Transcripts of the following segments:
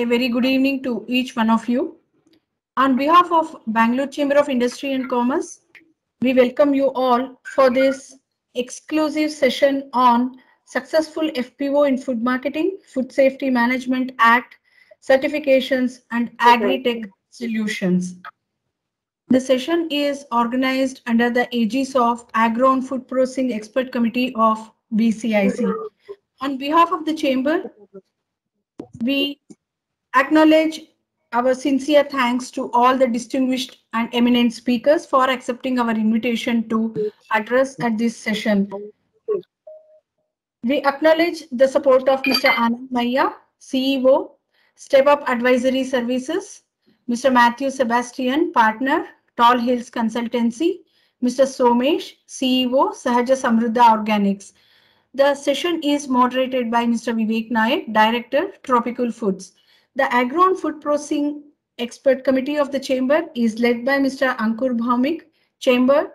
a very good evening to each one of you. On behalf of Bangalore Chamber of Industry and Commerce, we welcome you all for this exclusive session on successful FPO in food marketing, Food Safety Management Act, certifications, and agri-tech solutions. The session is organized under the aegis of Agro and Food Processing Expert Committee of BCIC. On behalf of the Chamber, we acknowledge our sincere thanks to all the distinguished and eminent speakers for accepting our invitation to address at this session. We acknowledge the support of Mr. Anand Maya, CEO, Step Up Advisory Services, Mr. Matthew Sebastian, Partner, Tall Hills Consultancy, Mr. Somesh, CEO, Sahaja Samruddha Organics. The session is moderated by Mr. Vivek Nayak, Director, Tropical Foods. The Agro and Food Processing Expert Committee of the Chamber is led by Mr. Ankur Bhaumik, Chairman,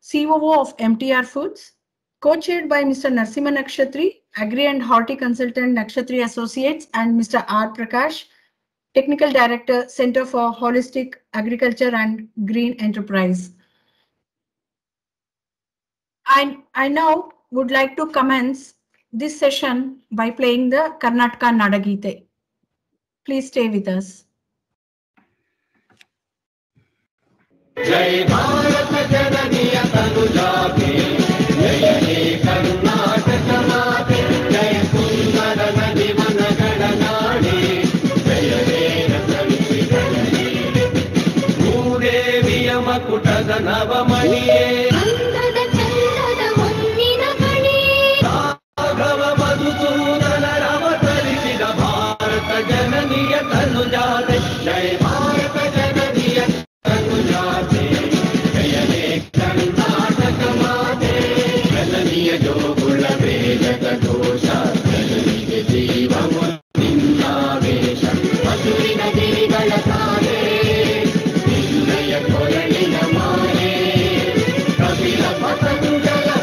COO of MTR Foods, co-chaired by Mr. Narasimha Nakshatri, Agri and Horti Consultant Nakshatri Associates, and Mr. R. Prakash, Technical Director, Center for Holistic Agriculture and Green Enterprise. I now would like to commence this session by playing the Karnataka Nadagite. Please stay with us. Jai Bharat Jananiya Tanujate, Jai He Karnataka Mate, Jai Sundara Nadi Vanagala Nadi, Jai He Ratansi Janani, Bhudeviya Makutada Navamaniye, Jai Bharat Jananiya Tanujate, Jai He Karnataka Mate, Jananiya Jogula Veda Dosha, Jananiya Jeeva Mudinna Vesha, Masurina Devigala Sare, Nillaya Koralina Mare, Kapila Patangala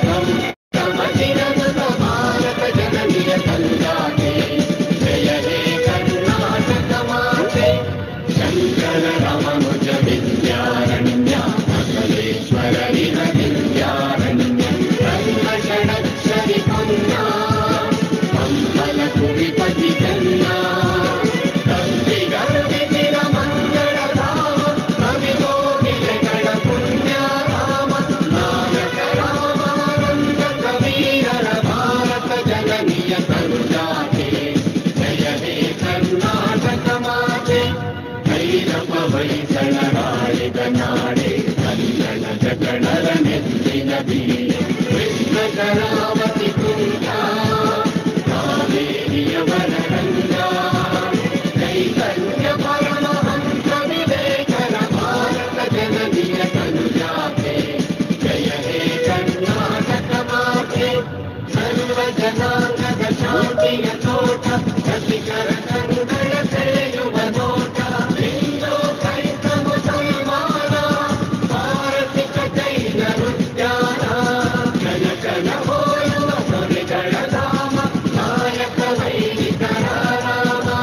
Kamachina Bharat Jananiya Tanujate, Jai He Karnataka Mate, Shankara Ramanuja Vidyaranya, Akaleshwara Vina Vidyaranya, Brahma Shanakshari Kanna, Pampala Kuripati Kanna, Kalli Garvitira Mangala Rama, Kavigogi Lekala Punya Rama, Nayaka Rama, Nanda Kavira Bharata Jananiya Tanujate, Jaya He Karnataka Mate, Bhairapa Vaisala Raliga Nade, Kallana Jaganara Neddina Veere, Krishna Karavati Kunja, Kaveriya Vanaranga, Chaitanya Paramahansa Vivekara Bharata Jananiya Tanujate, Jaya He Karnataka Mate, Sarva Jananga Shantiya Chota, Satikara Kangala Seyuva Nota, Hindu Kaita Musalmana, Bharatika Jaina Rudyana, Jana Jana Hoyuva Sarigala Dama, Nayaka Vaidika Rama,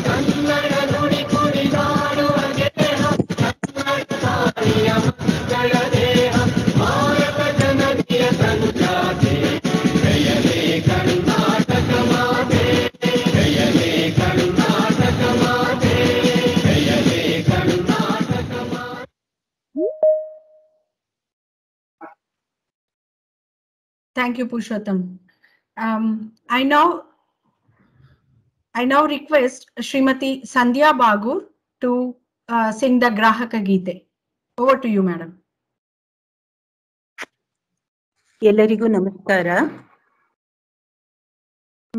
Kannada Nudi Kuridaduva Geha, Kannada Sariya Makkala Deha, Bharata Jananiya Tanujate, Jaya He Karnataka Mate, Jaya He Karnataka Mate, Jaya He Karnataka Mate. Thank you, Purushottam. I now request Srimati Sandhya Bagur to sing the Grahaka Gite. Over to you, madam. ಎಲ್ಲರಿಗೂ ನಮಸ್ಕಾರ.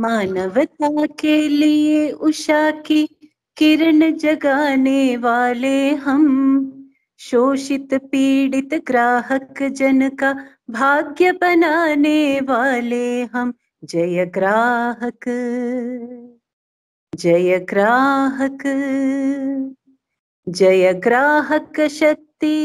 मानवता के लिए उषा की किरण जगाने वाले हम, शोषित पीड़ित ग्राहक जन का भाग्य बनाने वाले हम। जय ग्राहक, जय ग्राहक, जय ग्राहक शक्ति,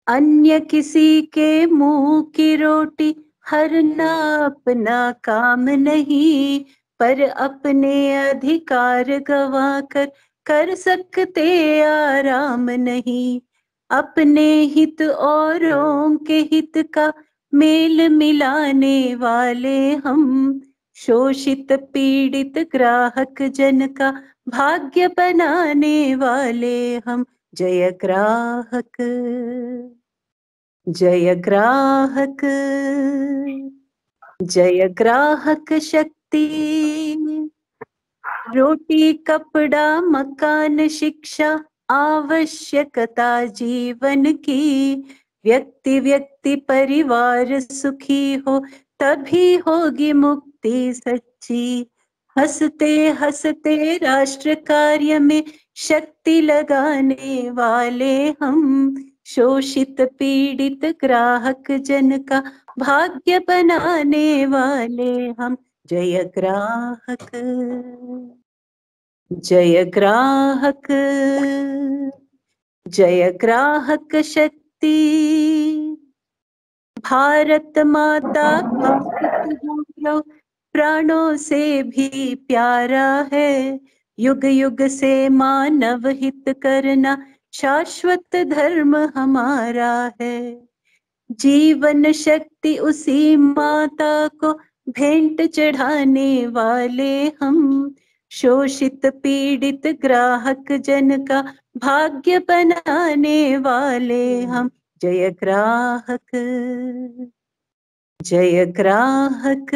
अन्य किसी के मुंह की रोटी हरना अपना काम नहीं, पर अपने अधिकार गवाकर कर सकते आराम नहीं। अपने हित औरों के हित का मेल मिलाने वाले हम, शोषित पीड़ित ग्राहक जन का भाग्य बनाने वाले हम। जय ग्राहक, जय ग्राहक, जय ग्राहक शक्ति। रोटी कपड़ा मकान शिक्षा आवश्यकता जीवन की, व्यक्ति व्यक्ति परिवार सुखी हो तभी होगी मुक्ति सच्ची। हंसते हंसते राष्ट्र कार्य में शक्ति लगाने वाले हम, शोषित पीड़ित ग्राहक जन का भाग्य बनाने वाले हम। जय ग्राहक, जय ग्राहक, जय ग्राहक शक्ति। भारत माता का हित गौरव प्राणों से भी प्यारा है। युग युग से मानव हित करना शाश्वत धर्म हमारा है। जीवन शक्ति उसी माता को भेंट चढ़ाने वाले हम, शोषित पीड़ित ग्राहक जन का भाग्य बनाने वाले हम। जय ग्राहक, जय ग्राहक,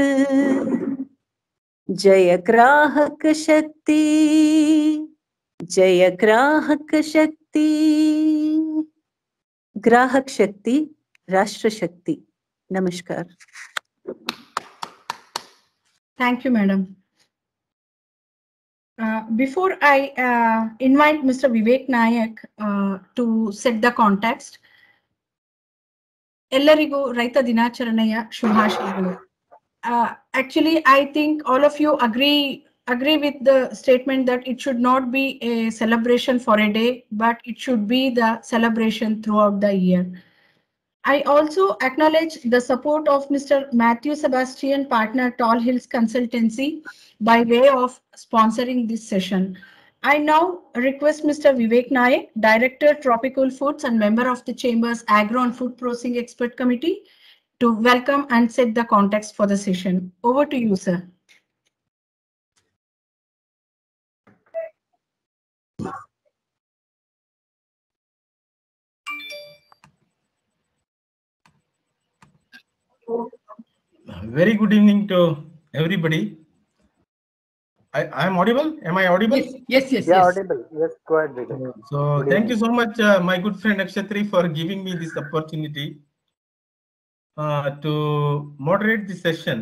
जय ग्राहक शक्ति, जय ग्राहक शक्ति। ग्राहक शक्ति राष्ट्र शक्ति। नमस्कार। Thank you, madam. Before I invite Mr. Vivek Nayak to set the context, ಎಲ್ಲರಿಗೂ ರೈತ ದಿನಾಚರಣೆಯ ಶುಭಾಶಯಗಳು. Actually, I think all of you agree with the statement that it should not be a celebration for a day, but it should be the celebration throughout the year. I also acknowledge the support of Mr. Matthew Sebastian, partner Tall Hills Consultancy, by way of sponsoring this session. I now request Mr. Vivek Nayak, Director Tropical Foods and member of the Chamber's Agro and Food Processing Expert Committee, to welcome and set the context for the session. Over to you, sir. Very good evening to everybody. I am audible? Am I audible? Yes. Yeah, audible. Yes, go ahead, Vivek. So thank you so much, my good friend Akshatri, for giving me this opportunity to moderate the session.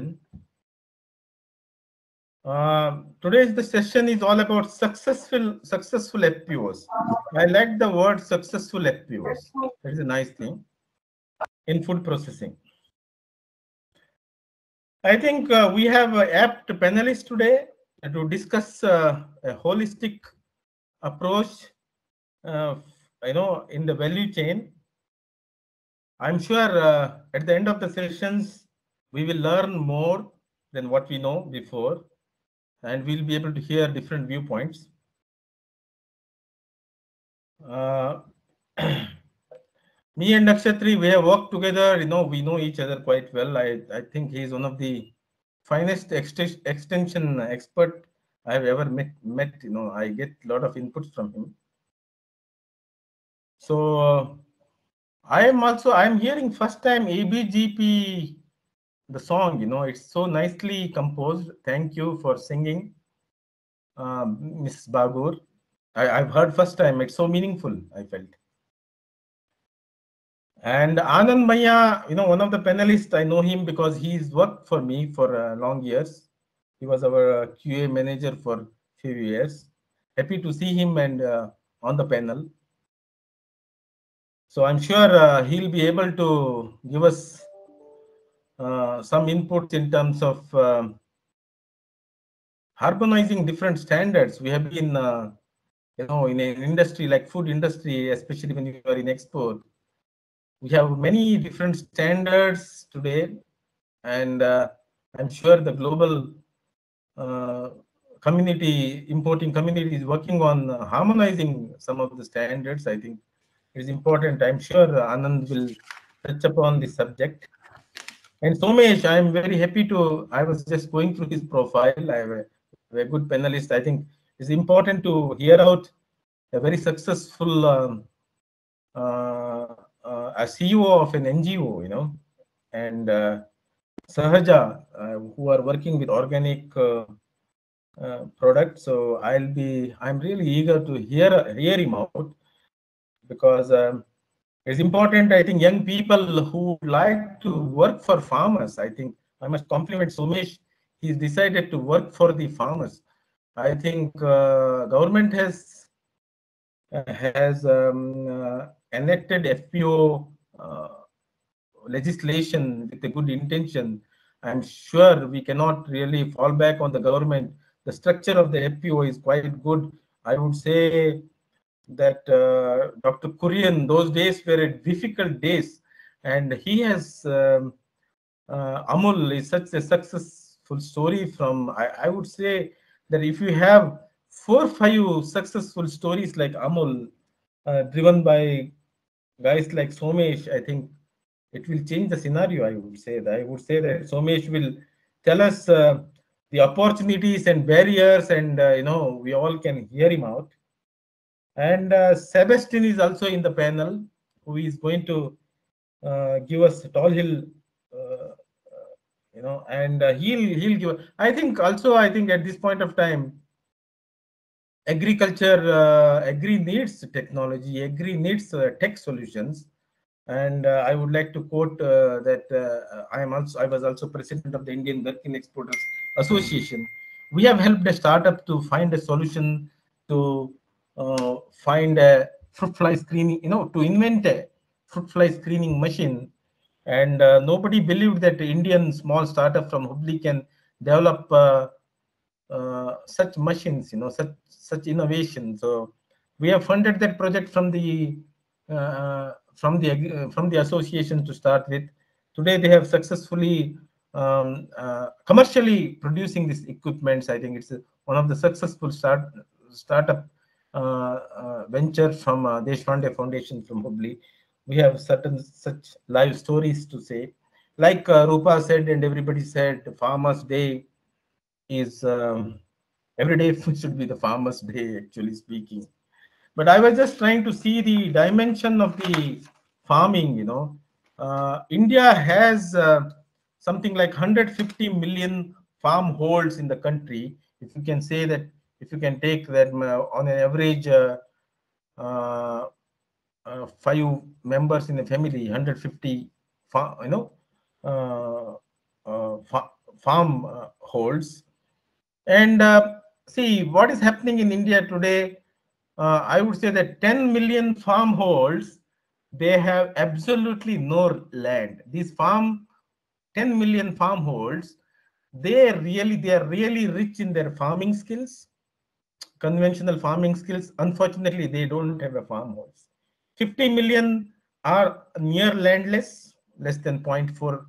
Today's the session is all about successful FPOs. I like the word successful FPOs. That is a nice thing in food processing. I think we have apt panelists today to discuss a holistic approach, in the value chain. I'm sure at the end of the sessions, we will learn more than what we know before, and we'll be able to hear different viewpoints. Me and Nakshatri, we have worked together. We know each other quite well. I think he is one of the finest extension expert I have ever met. I get a lot of inputs from him. So I'm hearing first time ABGP, the song. It's so nicely composed. Thank you for singing, Mrs. Bagur. I've heard first time. It's so meaningful, I felt. And Anand Maya, one of the panelists, I know him because he's worked for me for long years. He was our QA manager for a few years. Happy to see him and on the panel. So I'm sure he'll be able to give us some inputs in terms of harmonizing different standards. We have been, in an industry like food industry, especially when you are in export, we have many different standards today, and I'm sure the global importing community is working on harmonizing some of the standards. I think it is important. I'm sure Anand will touch upon this subject. And Somesh, I'm very happy to, I was just going through his profile. I have a good panelist. I think it's important to hear out a very successful a CEO of an NGO, and Sahaja, who are working with organic products. So I'm really eager to hear him out, because it's important. I think young people who like to work for farmers, I think I must compliment Somesh. He's decided to work for the farmers. I think government has enacted FPO legislation with a good intention. I'm sure we cannot really fall back on the government. The structure of the FPO is quite good. I would say that Dr. Kurian, those days were difficult days, and he has Amul is such a successful story from. I would say that if you have 4-5 successful stories like Amul, driven by guys like Somesh, I think it will change the scenario. I would say that Somesh will tell us the opportunities and barriers, and we all can hear him out. And Sebastian is also in the panel, who is going to give us Tall Hill, and he'll give. I think at this point of time, agri needs technology, agri needs tech solutions. And I would like to quote that I was also president of the Indian Gherkin Exporters Association. We have helped a startup to find a solution to find a fruit fly screening, to invent a fruit fly screening machine. And nobody believed that the Indian small startup from Hubli can develop such machines, such innovation. So we have funded that project from the association to start with. Today they have successfully commercially producing these equipments. I think it's one of the successful startup venture from Deshpande Foundation from Hubli. We have certain such live stories to say. Like Rupa said and everybody said, Farmers' Day is every day should be the Farmers' Day, actually speaking. But I was just trying to see the dimension of the farming. India has something like 150 million farm holds in the country. If you can say that, if you can take that on an average 5 members in a family, 150 farm holds. And see what is happening in India today. I would say that 10 million farm holds, they have absolutely no land. These 10 million farm holds, they are really rich in their farming skills, conventional farming skills. Unfortunately, they don't have a farm holds. 50 million are near landless, less than 0.4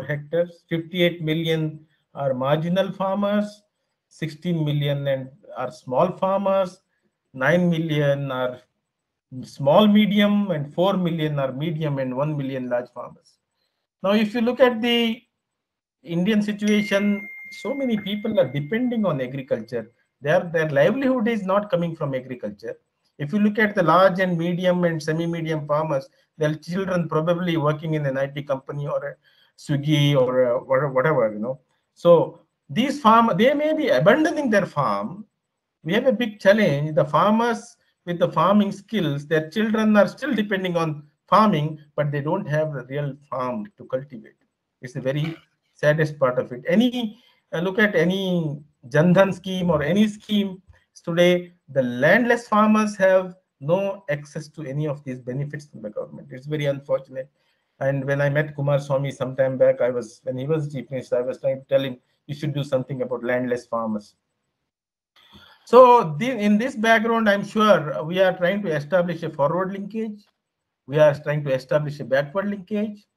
hectares. 58 million are marginal farmers. 16 million are small farmers. 9 million are small medium, and 4 million are medium, and 1 million large farmers. Now, if you look at the Indian situation, so many people are depending on agriculture. Their livelihood is not coming from agriculture. If you look at the large and medium and semi-medium farmers, their children probably working in an IT company or a Swiggy or whatever, So these farmers, they may be abandoning their farm. We have a big challenge. The farmers with the farming skills, their children are still depending on farming, but they don't have a real farm to cultivate. It's the very saddest part of it. Look at any Jan Dhan scheme or any scheme today, the landless farmers have no access to any of these benefits from the government. It's very unfortunate. And when I met Kumaraswamy some time back, when he was Chief Minister, I was trying to tell him you should do something about landless farmers. So in this background, I'm sure we are trying to establish a forward linkage. We are trying to establish a backward linkage.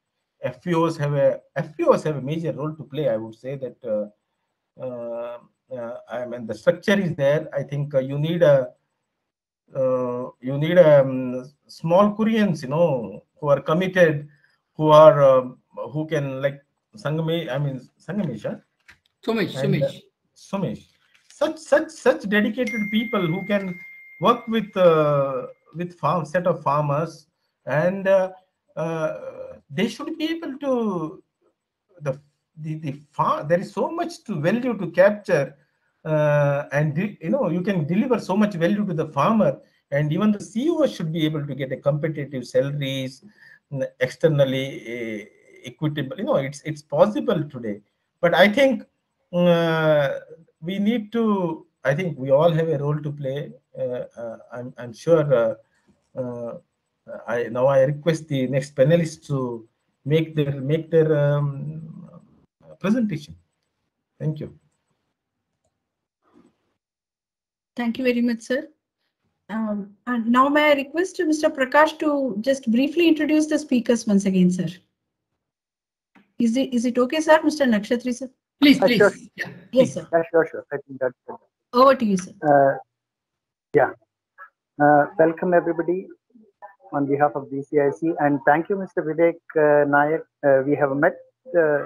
FPOs have a major role to play. I would say that I mean, the structure is there. I think you need a small Koreans, who are committed, who can like Sangame. I mean Sangamesh, huh? Sumesh, And Sumesh. Sumesh, such dedicated people who can work with set of farmers, and they should be able to the farm. There is so much to value to capture, and you can deliver so much value to the farmer, and even the CEO should be able to get a competitive salaries, externally equitable. It's possible today, but I think we need to. I think we all have a role to play. I'm sure. I request the next panelists to make their presentation. Thank you. Thank you very much, sir. And now may I request Mr. Prakash to just briefly introduce the speakers once again, sir. Is it okay, sir, Mr. Nakshatri, sir? Please, Sure. please. Yeah, Yes, sir. Yeah, sure. I think that's it. Over to you, sir. Welcome everybody on behalf of BCIC, and thank you, Mr. Vivek Nayak. We have met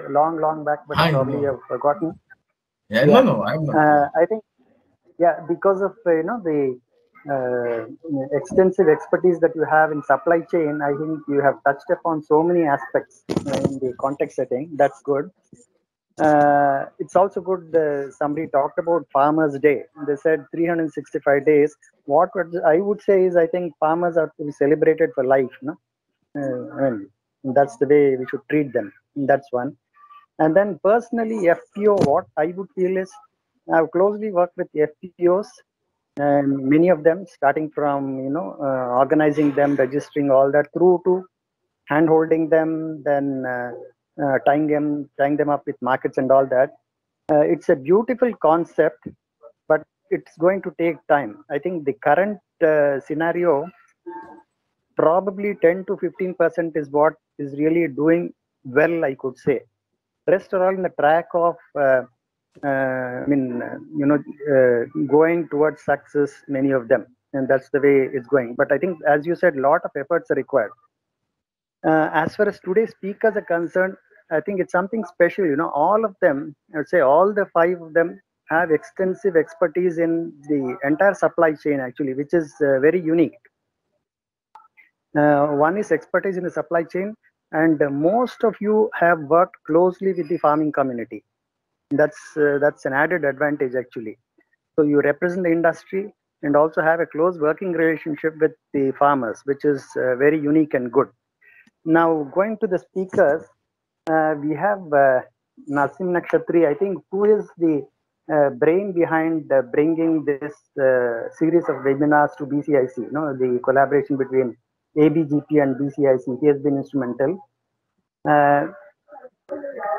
long back, but I probably know. have forgotten. Yeah, Yeah. no, I'm not. I think, because of the extensive expertise that you have in supply chain, I think you have touched upon so many aspects in the context setting. That's good. It's also good. Somebody talked about Farmers' Day. They said 365 days. What I would say is, I think farmers are to be celebrated for life. No, I mean, that's the way we should treat them. That's one. And then personally, FPO, what I would feel is, I've closely worked with FPOs, and many of them, starting from organizing them, registering all that, through to hand holding them, then tying them up with markets and all that. It's a beautiful concept, but it's going to take time. I think the current scenario, probably 10 to 15% is what is really doing well, I could say. Rest are all in the track of going towards success, many of them, and that's the way it's going. But I think, as you said, a lot of efforts are required. As far as today's speakers are concerned, I think it's something special. All of them, I would say all the 5 of them, have extensive expertise in the entire supply chain, actually, which is very unique. One is expertise in the supply chain, and most of you have worked closely with the farming community. That's an added advantage, actually. So you represent the industry and also have a close working relationship with the farmers, which is very unique and good. Now, going to the speakers, we have Nasim Nakshatri, I think, who is the brain behind bringing this series of webinars to BCIC, the collaboration between ABGP and BCIC. He has been instrumental.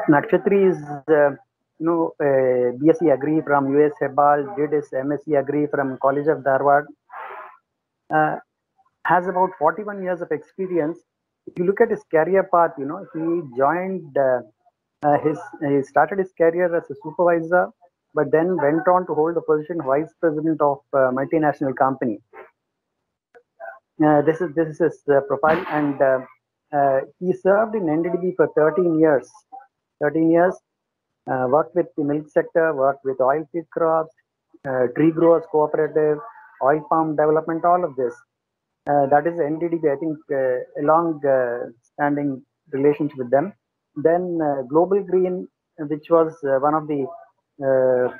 Nakshatri is BSc Agri from US Hebal, did his MSc Agri from College of Dharwad, has about 41 years of experience. If you look at his career path, he joined he started his career as a supervisor, but then went on to hold the position vice president of a multinational company. This is his profile, and he served in NDDB for 13 years. 13 years, worked with the milk sector, worked with oilseed crops, tree growers cooperative, oil palm development, all of this. That is NDDB, I think, a long standing relationship with them. Then Global Green, which was one of the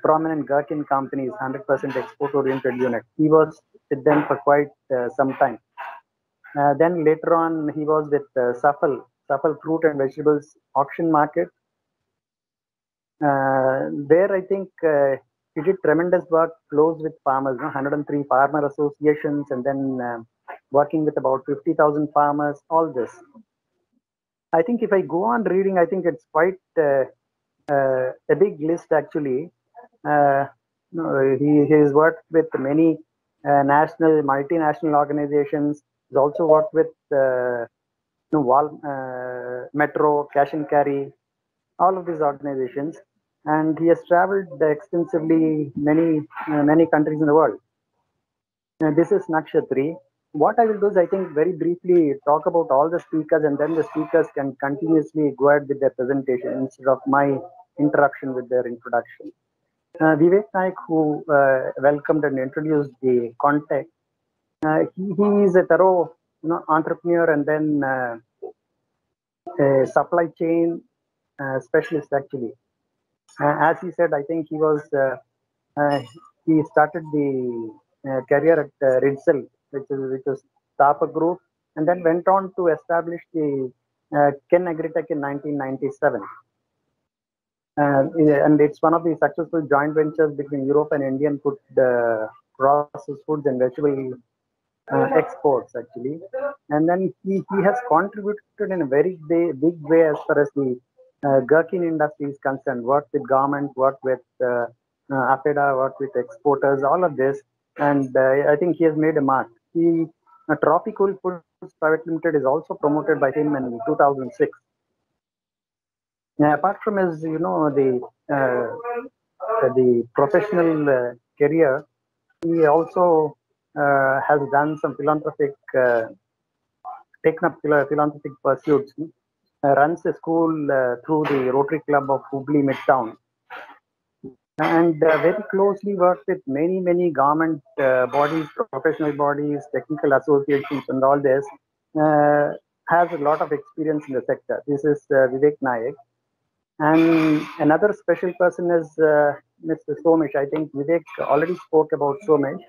prominent Gherkin companies, 100% export oriented unit. He was with them for quite some time. Then later on, he was with Safal Fruit and Vegetables Auction Market. There, I think, he did tremendous work close with farmers, 103 farmer associations, and then working with about 50,000 farmers, all this. I think if I go on reading, I think it's quite a big list, actually. He has worked with many national, multinational organizations. He's also worked with Metro, Cash and Carry, all of these organizations. and he has traveled extensively many countries in the world. This is Nakshatri. What I will do is, I think, very briefly talk about all the speakers, and then the speakers can continuously go ahead with their presentation instead of my interruption with their introduction. Vivek Naik, who welcomed and introduced the context, he is a thorough entrepreneur and then a supply chain specialist actually. As he said, I think he started the career at Ridsel, which is Tapa Group, and then went on to establish the Ken Agritech in 1997. And it's one of the successful joint ventures between Europe and Indian food, processed foods and vegetable exports actually. And then he has contributed in a very big way as far as the gherkin industry is concerned. Worked with government, worked with APEDA, worked with exporters, all of this. And I think he has made a mark. Tropical Foods Private Limited is also promoted by him in 2006. Apart from his, the professional career, he also has done some philanthropic, taken up philanthropic pursuits. Runs a school through the Rotary Club of Hubli Midtown, and very closely worked with many government bodies, professional bodies, technical associations, and all this. Has a lot of experience in the sector. This is Vivek Naik. And another special person is Mr. Somesh. I think Vivek already spoke about Somesh.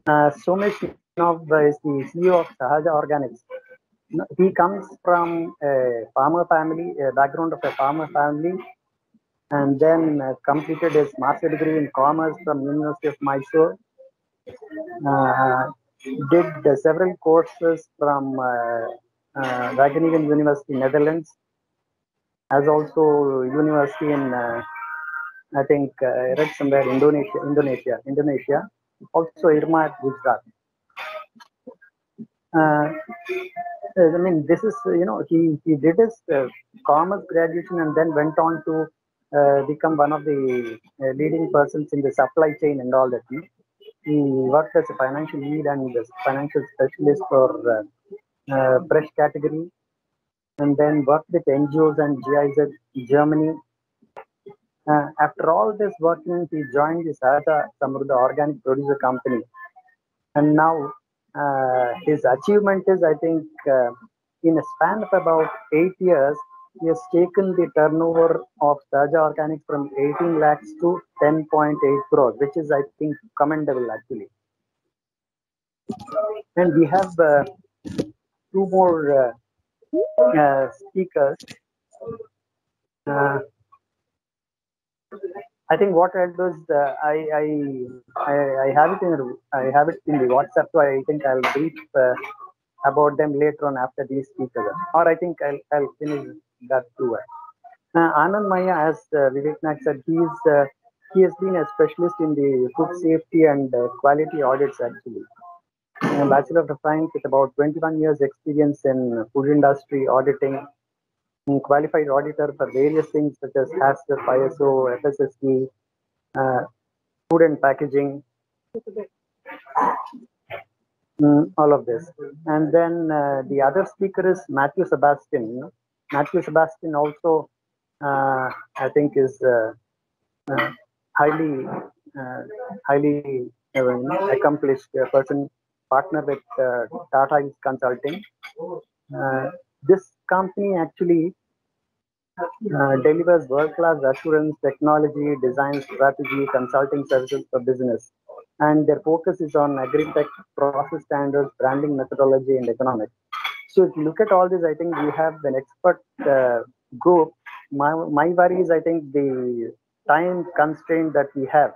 Somesh is the CEO of Sahaja Organics. He comes from a farmer family, a background of a farmer family, and then completed his master's degree in commerce from University of Mysore. Did several courses from Wageningen University, Netherlands, as also university in I think I read somewhere Indonesia. Also Irma at Gujarat. I mean, this is he did his commerce graduation and then went on to become one of the leading persons in the supply chain and all that. He worked as a financial lead and as financial specialist for fresh category, and then worked with NGOs and GIZ Germany. After all this working, he joined the Sahaja Samruddha Organic Producer Company, and now his achievement is, I think, in a span of about 8 years, he has taken the turnover of Sahaja Organics from 18 lakhs to 10.8 crores, which is, I think, commendable actually. And we have two more speakers. I think what I'll do is I have it in the WhatsApp, so I think I'll brief about them later on after these speakers, or I think I'll finish that too. Anand Maya, as Vivek Naik said, he has been a specialist in the food safety and quality audits actually. A Bachelor of Science with about 21 years experience in food industry auditing. Qualified auditor for various things such as HACCP, ISO, FSSC, food and packaging, all of this. And then the other speaker is Matthew Sebastian. Matthew Sebastian also, I think, is highly accomplished person, partner with Tata Consulting. This company actually delivers world-class assurance, technology, design, strategy, consulting services for business. And their focus is on agri-tech, process standards, branding methodology, and economics. So if you look at all this, I think we have an expert group. My worry is, I think, the time constraint that we have.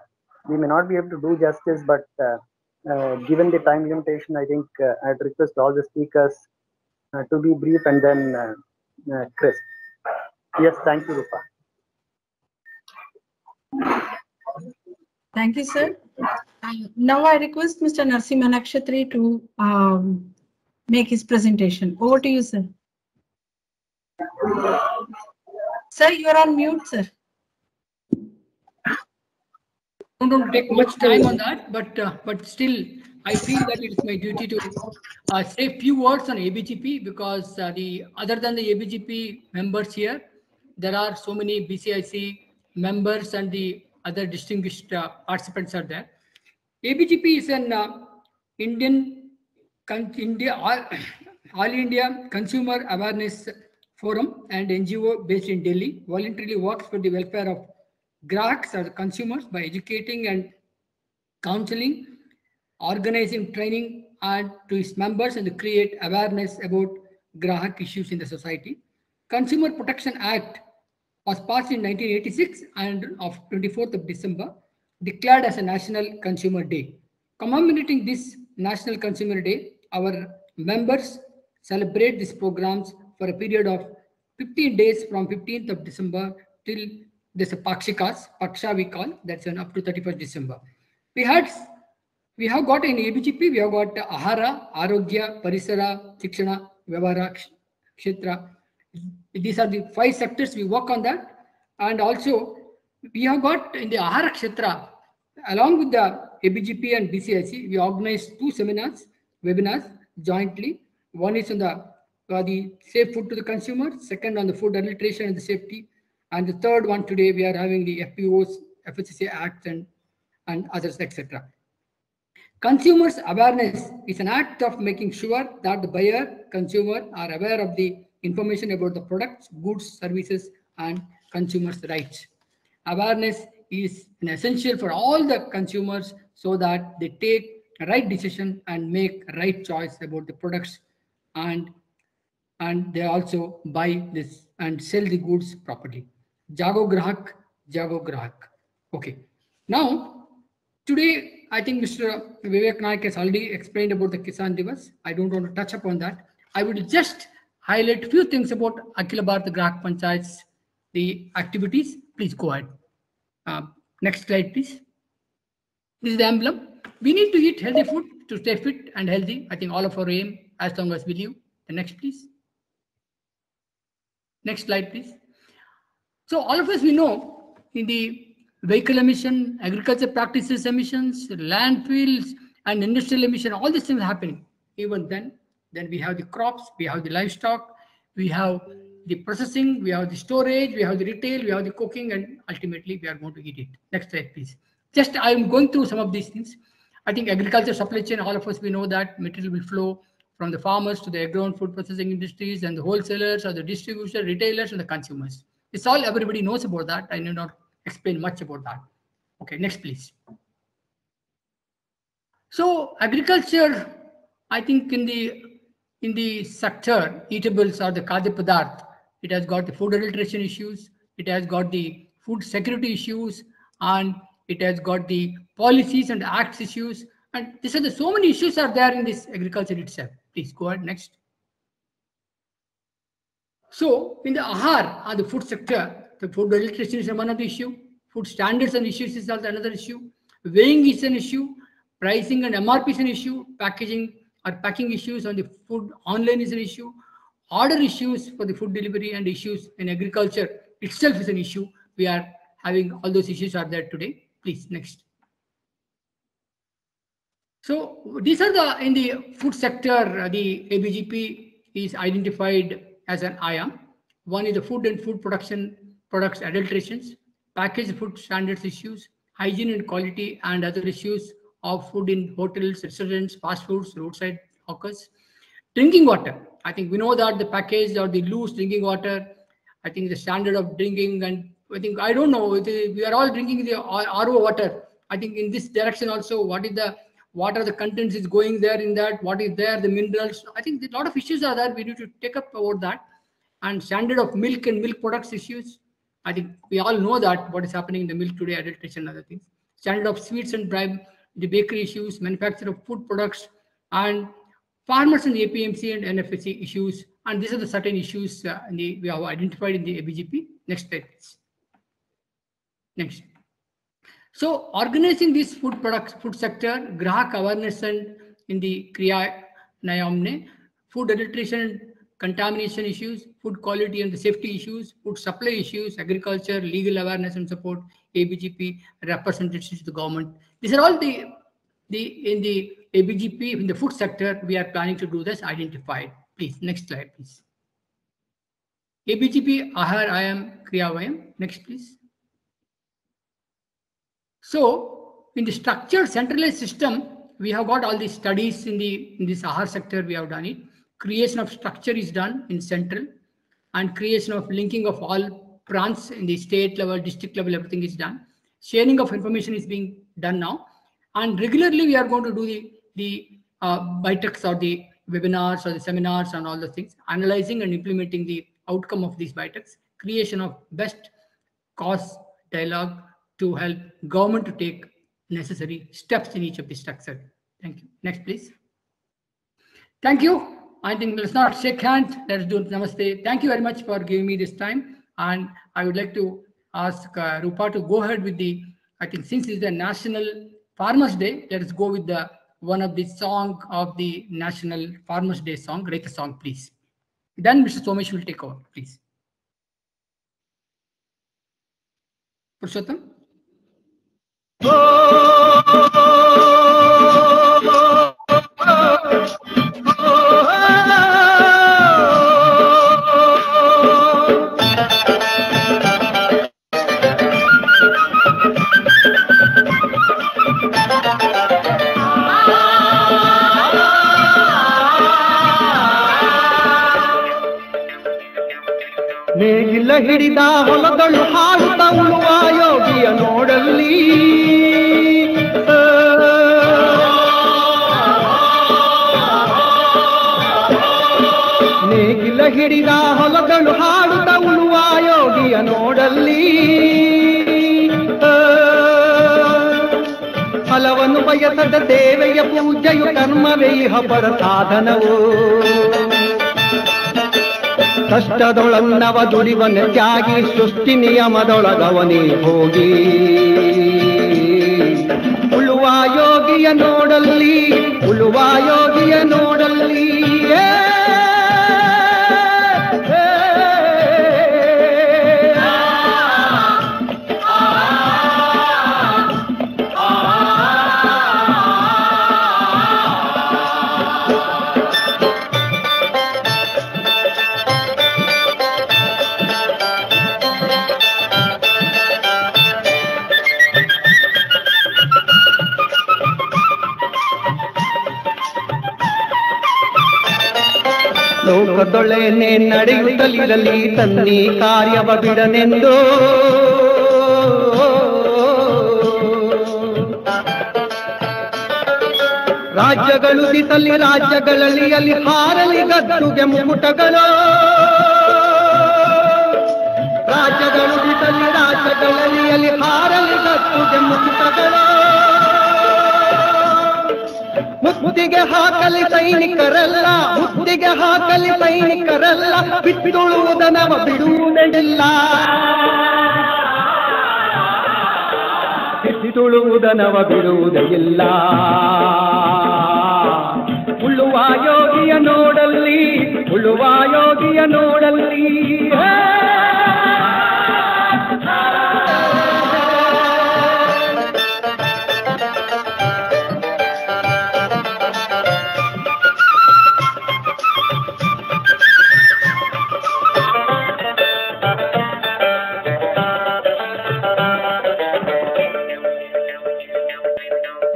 We may not be able to do justice, but given the time limitation, I think I'd request all the speakers to be brief and then crisp. Yes, thank you, Rupa. Thank you, sir. Now I request Mr. Narasimha Nakshatri to make his presentation. Over to you, sir. Sir, you are on mute, sir. I don't want to take much time on that, but still, I feel that it is my duty to say a few words on ABGP, because other than the ABGP members here, there are so many BCIC members and the other distinguished participants are there. ABGP is an All India Consumer Awareness Forum and NGO based in Delhi, voluntarily works for the welfare of grahaks or consumers by educating and counseling, organizing training and to its members, and to create awareness about grahak issues in the society. Consumer Protection Act was passed in 1986 and of 24th of December declared as a National Consumer Day. Commemorating this National Consumer Day, our members celebrate these programs for a period of 15 days from 15th of December till there's a Paksha we call, that's up to 31st December. We have got in ABGP, we have got Ahara, Arogya, Parisara, Shikshana, Vyavahara, Kshetra. These are the 5 sectors we work on that. And also, we have got in the Ahara Kshetra, along with the ABGP and BCIC, we organized 2 webinars jointly. One is on the safe food to the consumer, second on the food adulteration and the safety, and the third one today we are having the FPOs, FSSA Act and others, etc. Consumers awareness is an act of making sure that the buyer, consumer are aware of the information about the products, goods, services, and consumers' rights. Awareness is an essential for all the consumers so that they take a right decision and make a right choice about the products, and they also buy this and sell the goods properly. Jago Grahak, Jago Grahak. Okay. Now, today, I think Mr. Vivek Naik has already explained about the Kisan Divas. I don't want to touch upon that. I will just highlight a few things about Akhila Bharat Grahak Panchayats, the activities. Please go ahead. Next slide, please. This is the emblem. We need to eat healthy food to stay fit and healthy. I think all of our aim as long as we live. The next, please. Next slide, please. So all of us, we know in the vehicle emission, agriculture practices emissions, landfills, and industrial emission, all these things happening. Even then we have the crops, we have the livestock, we have the processing, we have the storage, we have the retail, we have the cooking, and ultimately we are going to eat it. Next slide, please. Just I am going through some of these things. I think agriculture supply chain, all of us, we know that material will flow from the farmers to the agro food processing industries and the wholesalers or the distributors, retailers, and the consumers. It's all everybody knows about that. I need not explain much about that. Okay, next, please. So agriculture, I think in the sector, eatables or the Khadya Padarth, it has got the food adulteration issues, it has got the food security issues, and it has got the policies and acts issues. And these are so many issues are there in this agriculture itself. Please go ahead, next. So in the Ahar, or the food sector, the food adulteration is one of the issue. Food standards and issues is also another issue. Weighing is an issue. Pricing and MRP is an issue. Packaging or packing issues on the food online is an issue. Order issues for the food delivery and issues in agriculture itself is an issue. We are having all those issues are there today. Please, next. So these are in the food sector, the ABGP is identified as an IAM. One is the food and food production products adulterations, packaged food standards issues, hygiene and quality and other issues of food in hotels, restaurants, fast foods, roadside hawkers. Drinking water. I think we know that the packaged or the loose drinking water, I think the standard of drinking, and I don't know, we are all drinking the RO water. I think in this direction also, what are the contents is going there in that, what is there, the minerals. I think a lot of issues are there. We need to take up about that. And standard of milk and milk products issues. I think we all know that what is happening in the milk today, adulteration and other things. Standard of sweets and the bakery issues, manufacture of food products, and farmers in the APMC and NFSC issues. And these are the certain issues we have identified in the ABGP. Next slide, please. Next. So organizing these food products, food sector, Grahak awareness and in the Kriya Nayamne, food adulteration contamination issues, food quality and the safety issues, food supply issues, agriculture, legal awareness and support, ABGP, representatives to the government. These are all the in the ABGP, in the food sector, we are planning to do this identified. Please, next slide, please. ABGP, Ahar, IAM, Kriya, Vayam. Next, please. So, in the structured centralized system, we have got all these studies in this Ahar sector, we have done it. Creation of structure is done in central, and creation of linking of all plants in the state level, district level, everything is done. Sharing of information is being done now. And regularly we are going to do the BITEX or the webinars or the seminars and all the things, analyzing and implementing the outcome of these BITEX, creation of best cause dialogue to help government to take necessary steps in each of the structure. Thank you. Next, please. Thank you. I think let's not shake hands. Let's do namaste. Thank you very much for giving me this time. And I would like to ask Rupa to go ahead with the, I think since it's the National Farmers Day, let us go with the one of the song of the National Farmers Day song, Raita song, please. Then Mr. Somesh will take over, please. Purushottam. ನೇಗಿಲ ಹಿಡಿದ ಹೊಲದಳು ಹಾಡುತ್ತ ಉಳುವ ಯೋಗಿಯ ನೋಡಲ್ಲಿ ನೇಗಿಲ ಹಿಡಿದ ಹೊಲದಳು ಹಾಡುತ್ತ ಉಳುವ ಯೋಗಿಯ ನೋಡಲ್ಲಿ ಫಲವನ್ನು ಬಯಸದ ದೇವೆಯ ಪೂಜೆಯು ಕರ್ಮವೇ ಹಪರ ಸಾಧನವು ಕಷ್ಟದೊಳನ್ನವ ದುಡಿವನ ತ್ಯಾಗಿ ಸೃಷ್ಟಿ ನಿಯಮದೊಳಗವನೇ ಹೋಗಿ ಉಳುವ ಯೋಗಿಯ ನೋಡಲ್ಲಿ ಉಳುವ ಯೋಗಿಯ ನೋಡಲ್ಲಿ ಲೋಕದೊಳೆನೆ ನಡೆಯುತ್ತಲಿರಲಿ ತನ್ನಿ ಕಾರ್ಯವ ಬಿಡನೆಂದು ರಾಜ್ಯಗಳು ದಿಸಲಿ ರಾಜ್ಯಗಳಲ್ಲಿ ಅಲ್ಲಿ ಹಾರಲಿ ಗದ್ದುಗೆ ಮುಕುಟಗಳು ರಾಜ್ಯಗಳು ದಿಸಲಿ ರಾಜ್ಯಗಳಲ್ಲಿ ಅಲ್ಲಿ ಹಾರಲಿ ಗದ್ದುಗೆ ಮುಕುಟಗಳು ಮುತ್ತಿಗೆ ಹಾಕಲಿ ಸೈನಿಕರಲ್ಲ ಮುತ್ತಿಗೆ ಹಾಕಲಿ ಸೈನಿಕರಲ್ಲ ಬಿಟ್ಟುಳುವುದನವ ಬಿಡುವುದಿಲ್ಲ ಬಿಟ್ಟುಳುವುದನವ ಬಿಡುವುದಿಲ್ಲ ಉಳುವ ಯೋಗಿಯ ನೋಡಲ್ಲಿ ಉಳುವ ಯೋಗಿಯ ನೋಡಲ್ಲಿ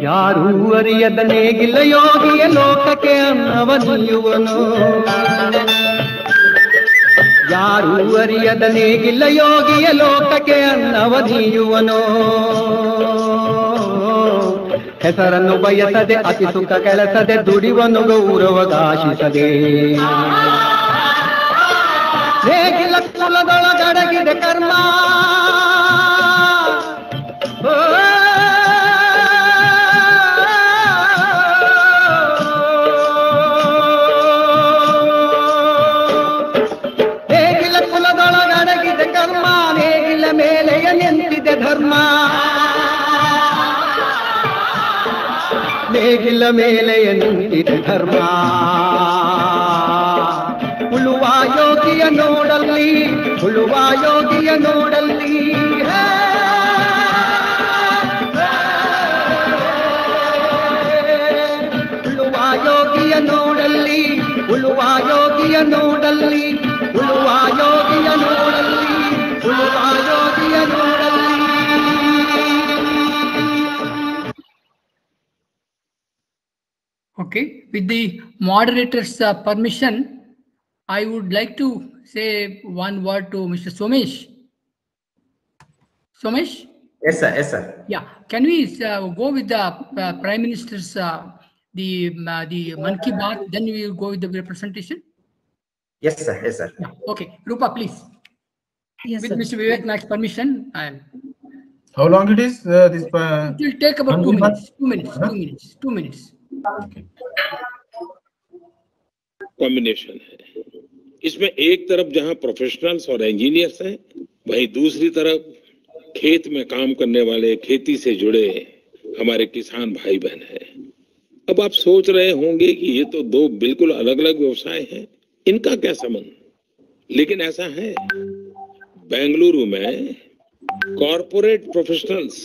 ಯಾರೂ ಅರಿಯದ ನೇಗಿಲ ಯೋಗಿಯ ಲೋಕಕ್ಕೆ ಅನ್ನವ ನೀಯುವನು ಯಾರೂ ಅರಿಯದ ನೇಗಿಲ ಯೋಗಿಯ ಲೋಕಕ್ಕೆ ಅನ್ನವ ನೀಯುವನು ಹೆಸರನ್ನು ಬಯಸದೆ ಅತಿ ಸುಖ ಕೆಲಸದೆ ದುಡಿವನು ಗೌರವಗಾಶಿಸದೆ ನೇಗಿಲ ಕುಲದೊಳಗಡಗಿದೆ ಕರ್ಮ ಮೇಲೆಯ ನಿಂತಿದೆ ಧರ್ಮ ನೇಗಿಲ ಮೇಲೆಯ ನಿಂತಿದೆ ಧರ್ಮ ಉಳುವ ನೋಡಲ್ಲಿ ಉಳುವ ಯೋಗಿಯ ನೋಡಲ್ಲಿ ಉಳುವ ಯೋಗಿಯ ನೋಡಲ್ಲಿ ಉಳುವ ಯೋಗಿಯ ನೋಡಲ್ಲಿ ಉಳುವ ಯೋಗಿಯ ನೋಡಲ್ಲಿ ಉಳುವ ಯೋಗಿಯ ನೋಡಲ್ಲಿ. Okay, with the moderator's permission, I would like to say one word to Mr. Somesh. Somesh? Yes, sir. Yes, sir. Yeah, can we go with the Prime Minister's the Mann Ki Baat, then we will go with the presentation? Yes, sir. Yes, sir. Yeah. Okay, Rupa, please. Yes, With sir. Mr. Vivek Naik's permission, and How long it is? This it will take about Mann 2 Ki Baat? minutes. 2 minutes. 2 minutes. 2 minutes. Combination है इसमें। एक तरफ जहां professionals और engineers हैं, वहीं दूसरी तरफ खेत में काम करने वाले, खेती से जुड़े हमारे किसान भाई बहन हैं। अब आप सोच रहे होंगे कि ये तो दो बिल्कुल अलग अलग व्यवसाय हैं, इनका क्या संबंध? लेकिन ऐसा है, बेंगलुरु में कॉरपोरेट प्रोफेशनल्स,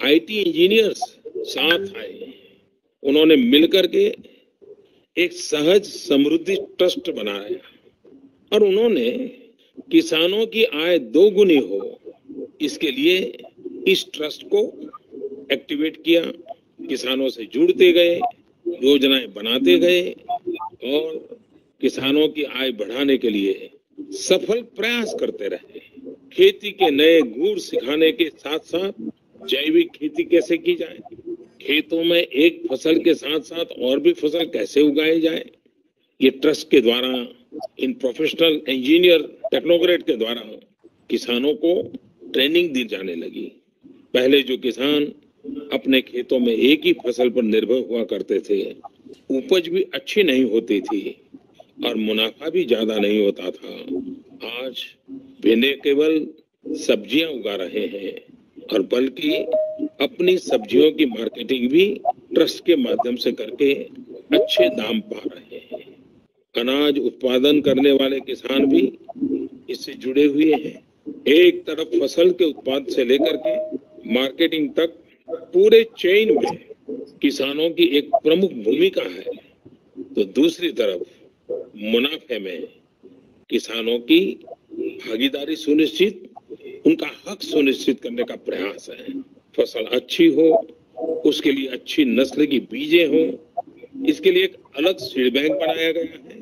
आईटी इंजीनियर्स साथ आए, उन्होंने मिलकर के एक सहज समृद्धि ट्रस्ट बनाया और उन्होंने किसानों की आय दोगुनी हो, इसके लिए इस ट्रस्ट को एक्टिवेट किया, किसानों से जुड़ते गए, योजनाएं बनाते गए और किसानों की आय बढ़ाने के लिए सफल प्रयास करते रहे। खेती के नए गुण सिखाने के साथ साथ जैविक खेती कैसे की जाए, खेतों में एक फसल के साथ साथ और भी फसल कैसे उगाए जाए, ये ट्रस्ट के द्वारा, इन प्रोफेशनल इंजीनियर टेक्नोक्रेट के द्वारा किसानों को ट्रेनिंग दी जाने लगी। पहले जो किसान अपने खेतों में एक ही फसल पर निर्भर हुआ करते थे, उपज भी अच्छी नहीं होती थी और मुनाफा भी ज्यादा नहीं होता था। आज वे न केवल सब्जियां उगा रहे हैं और बल्कि अपनी सब्जियों की मार्केटिंग भी ट्रस्ट के माध्यम से करके अच्छे दाम पा रहे हैं। अनाज उत्पादन करने वाले किसान भी इससे जुड़े हुए हैं। एक तरफ फसल के उत्पाद से लेकर के मार्केटिंग तक पूरे चेन में किसानों की एक प्रमुख भूमिका है, तो दूसरी तरफ मुनाफे में किसानों की भागीदारी सुनिश्चित, उनका हक सुनिश्चित करने का प्रयास है। फसल अच्छी हो, उसके लिए अच्छी नस्ल की बीजें हो, इसके लिए एक अलग सीड बैंक बनाया गया है।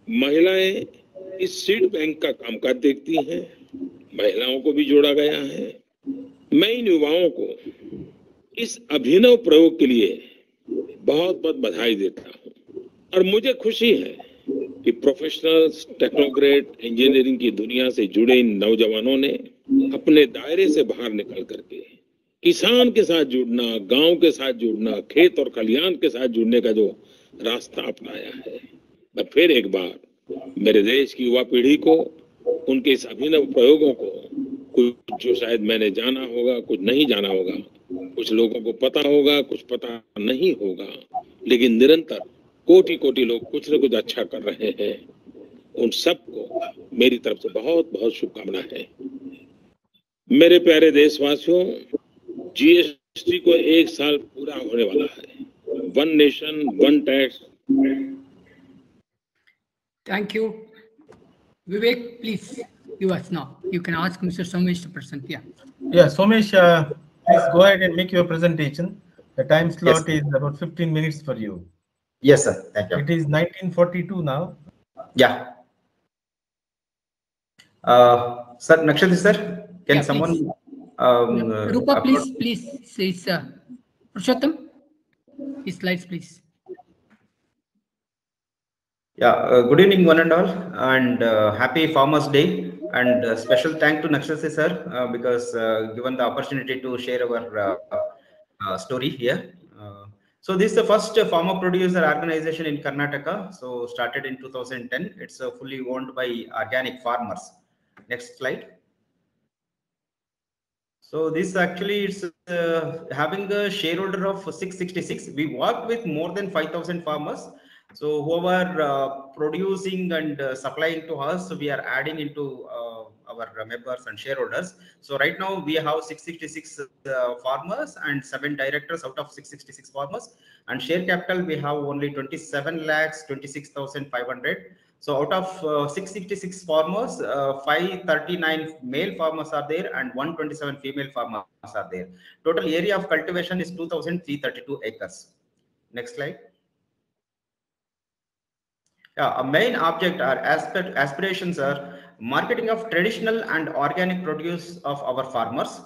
महिलाएं इस सीड बैंक का कामकाज देखती हैं, महिलाओं को भी जोड़ा गया है। मैं इन युवाओं को इस अभिनव प्रयोग के लिए बहुत बहुत बधाई देता हूं और मुझे खुशी है कि प्रोफेशनल्स, टेक्नोक्रेट, इंजीनियरिंग की दुनिया से जुड़े इन नौजवानों ने अपने दायरे से बाहर निकल करके किसान के साथ जुड़ना, गांव के साथ जुड़ना, खेत और खलिहान के साथ जुड़ने का जो रास्ता अपनाया है। मैं फिर एक बार मेरे देश की युवा पीढ़ी को, उनके इस अभिनव प्रयोगों को, कुछ जो शायद मैंने जाना होगा, कुछ नहीं जाना होगा, कुछ लोगों को पता होगा, कुछ पता नहीं होगा, लेकिन निरंतर कोटि कोटि लोग कुछ न कुछ अच्छा कर रहे हैं। उन सबको मेरी तरफ से बहुत बहुत शुभकामनाएं हैं। मेरे प्यारे देशवासियों, जीएसटी को 1 साल पूरा होने वाला है। One nation one tax. Thank you. Vivek, please, you ask now. You can ask Mr. Somesh to present. Yeah. Yeah, Somesh, please go ahead and make your presentation. The time slot is about 15 minutes for you. Yes, sir. Thank you. It is 1942 now. Yeah. Sir, Nakshatra sir, can Yeah, someone Rupa, upload? please say Purushottam, his slides, please. Yeah, good evening one and all, and happy Farmers Day, and special thank to Nakshatra sir because given the opportunity to share our story here. So this is the first farmer producer organization in Karnataka. So started in 2010. It's fully owned by organic farmers. Next slide. So this actually it's having a shareholder of 666. We worked with more than 5,000 farmers. So whoever producing and supplying to us, we are adding into our members and shareholders. So right now we have 666 farmers and 7 directors out of 666 farmers, and share capital we have only 27,26,500. So out of 666 farmers, 539 male farmers are there and 127 female farmers are there. Total area of cultivation is 2,332 acres. Next slide. A main object or aspirations are marketing of traditional and organic produce of our farmers.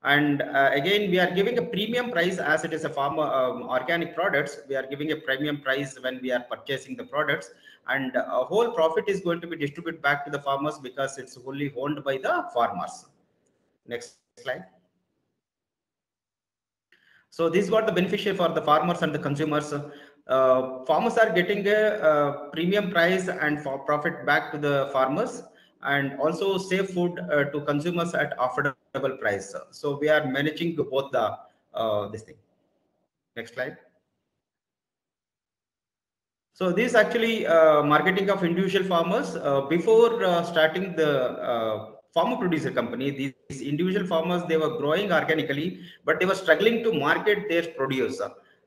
And again, we are giving a premium price as it is a farmer organic products. We are giving a premium price when we are purchasing the products, and a whole profit is going to be distributed back to the farmers because it's wholly owned by the farmers. Next slide. So this is what the beneficiary for the farmers and the consumers. Farmers are getting a premium price and for profit back to the farmers, and also save food to consumers at affordable price. So we are managing both the this thing. Next slide. So this is actually marketing of individual farmers. Before starting the farmer producer company, these individual farmers, they were growing organically, but they were struggling to market their produce.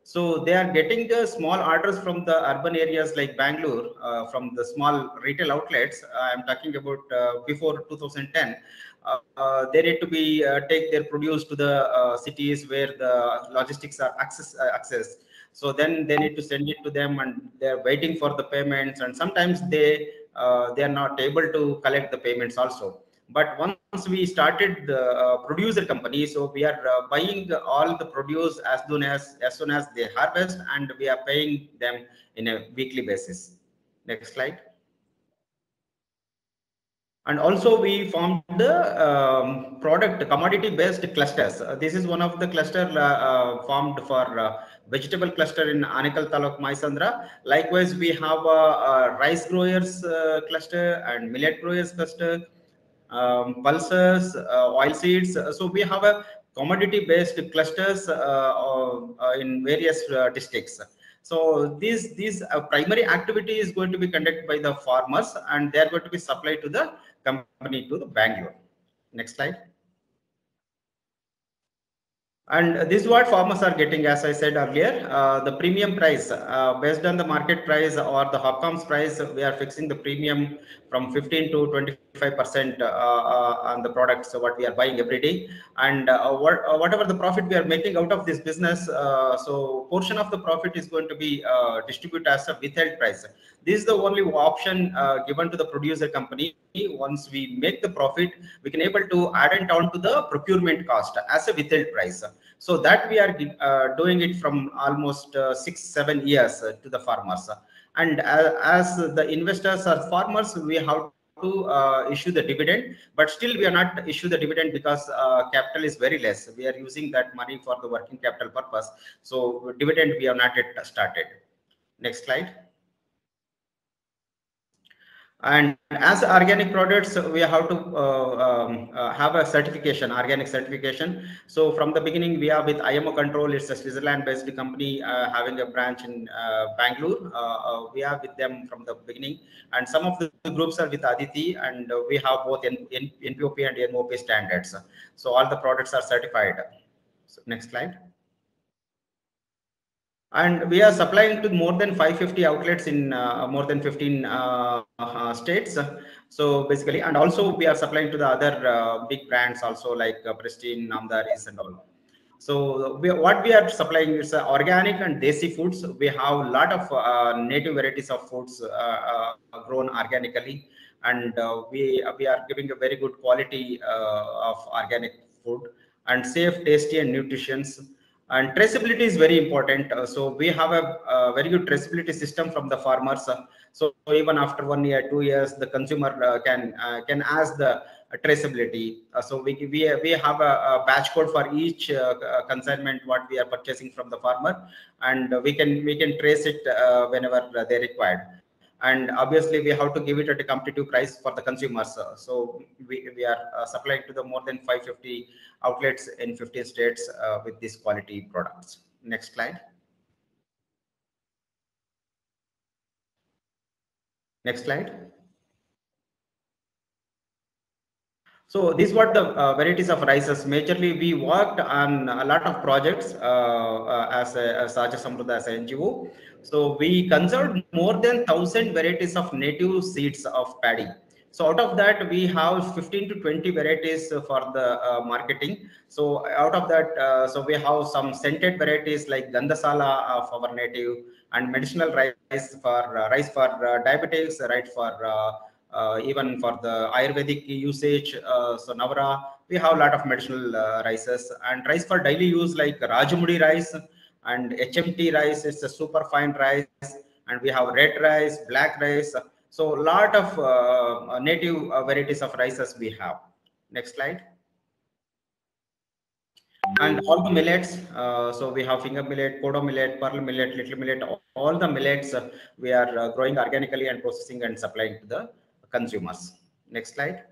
So they are getting small orders from the urban areas like Bangalore, from the small retail outlets. I'm talking about before 2010. They need to be take their produce to the cities where the logistics are access. So then they need to send it to them, and they're waiting for the payments. And sometimes they are not able to collect the payments also. But once we started the producer company, so we are buying all the produce as soon as they harvest, and we are paying them in a weekly basis. Next slide. And also we formed the product commodity based clusters. This is one of the cluster formed for vegetable cluster in Anekal Taluk, Maisandra. Likewise, we have a rice growers cluster and millet growers cluster, pulses, oil seeds. So we have a commodity based clusters in various districts. So these primary activity is going to be conducted by the farmers, and they are going to be supplied to the company to the Bangalore. Next slide. And this is what farmers are getting, as I said earlier, the premium price based on the market price or the Hopcom's price. We are fixing the premium from 15 to 25% on the products what we are buying every day, and whatever the profit we are making out of this business, so portion of the profit is going to be distributed as a withheld price. This is the only option given to the producer company. Once we make the profit, we can able to add it on to the procurement cost as a withheld price. So that we are doing it from almost 6-7 years to the farmers. And as the investors are farmers, we have to issue the dividend, but still we are not issue the dividend because capital is very less. We are using that money for the working capital purpose. So dividend we have not yet started. Next slide. And as organic products, we have to have a certification, organic certification. So from the beginning, we are with IMO Control. It's a Switzerland-based company having a branch in Bangalore. We are with them from the beginning, and some of the groups are with Aditi, and we have both NPOP and NOP standards. So all the products are certified. So next slide. And we are supplying to more than 550 outlets in more than 15 states. So basically, and also we are supplying to the other big brands also, like Pristine, Namdaris and all. So what we are supplying is organic and desi foods. We have a lot of native varieties of foods grown organically, and we are giving a very good quality of organic food, and safe, tasty and nutritious. And traceability is very important. So we have a very good traceability system from the farmers. So even after 1 year, 2 years, the consumer can ask the traceability. So we have a batch code for each consignment what we are purchasing from the farmer, and we can trace it whenever they required. And obviously we have to give it at a competitive price for the consumers. So we are supplying to the more than 550 outlets in 15 states with these quality products. Next slide. Next slide. So these were the varieties of rices. Majorly, we worked on a lot of projects as Sahaja Samruddha as an NGO. So we conserved more than 1,000 varieties of native seeds of paddy. So out of that, we have 15 to 20 varieties for the marketing. So out of that, so we have some scented varieties like Gandasala of our native, and medicinal rice for diabetics, right, for even for the Ayurvedic usage. So Navara, we have a lot of medicinal rices, and rice for daily use like Rajamudi rice and HMT rice. It's a super fine rice, and we have red rice, black rice. So a lot of native varieties of rices we have. Next slide. And all the millets, so we have finger millet, kodo millet, pearl millet, little millet, all the millets we are growing organically and processing and supplying to the consumers. Next slide.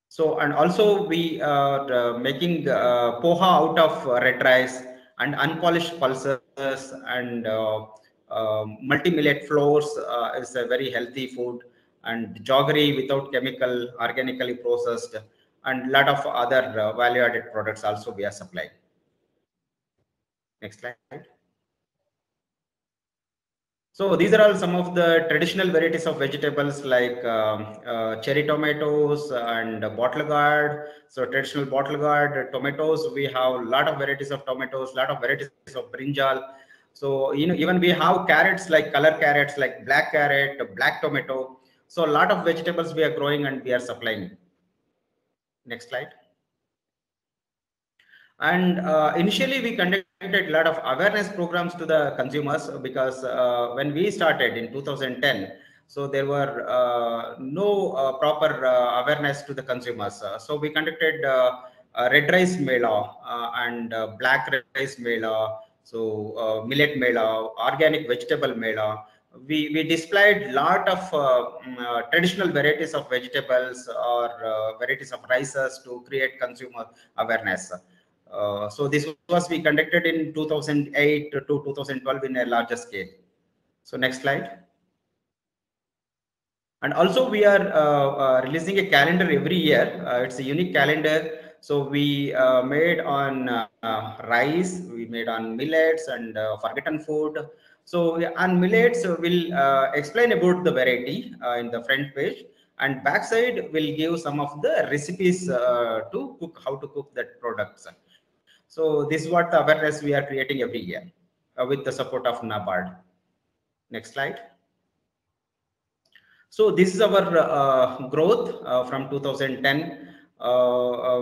So, and also we are making poha out of red rice and unpolished pulses, and multi-millet flours is a very healthy food, and jaggery without chemical, organically processed, and a lot of other value-added products also we are supplying. Next slide. So these are all some of the traditional varieties of vegetables like cherry tomatoes and bottle gourd. So traditional bottle gourd tomatoes, we have a lot of varieties of tomatoes, a lot of varieties of brinjal. So even we have carrots, like color carrots, like black carrot, black tomato. So a lot of vegetables we are growing and we are supplying. Next slide. And initially we conducted a lot of awareness programs to the consumers, because when we started in 2010, so there were no proper awareness to the consumers. So we conducted red rice mela and black rice mela, so millet mela, organic vegetable mela. We displayed a lot of traditional varieties of vegetables or varieties of rices to create consumer awareness. So this was we conducted in 2008 to 2012 in a larger scale. So next slide. And also we are releasing a calendar every year. It's a unique calendar. So we made on rice, we made on millets and forgotten food. So on millets, we'll explain about the variety in the front page, and backside will give some of the recipes to cook, how to cook that products. So this is what the awareness we are creating every year with the support of NABARD. Next slide. So this is our growth from 2010.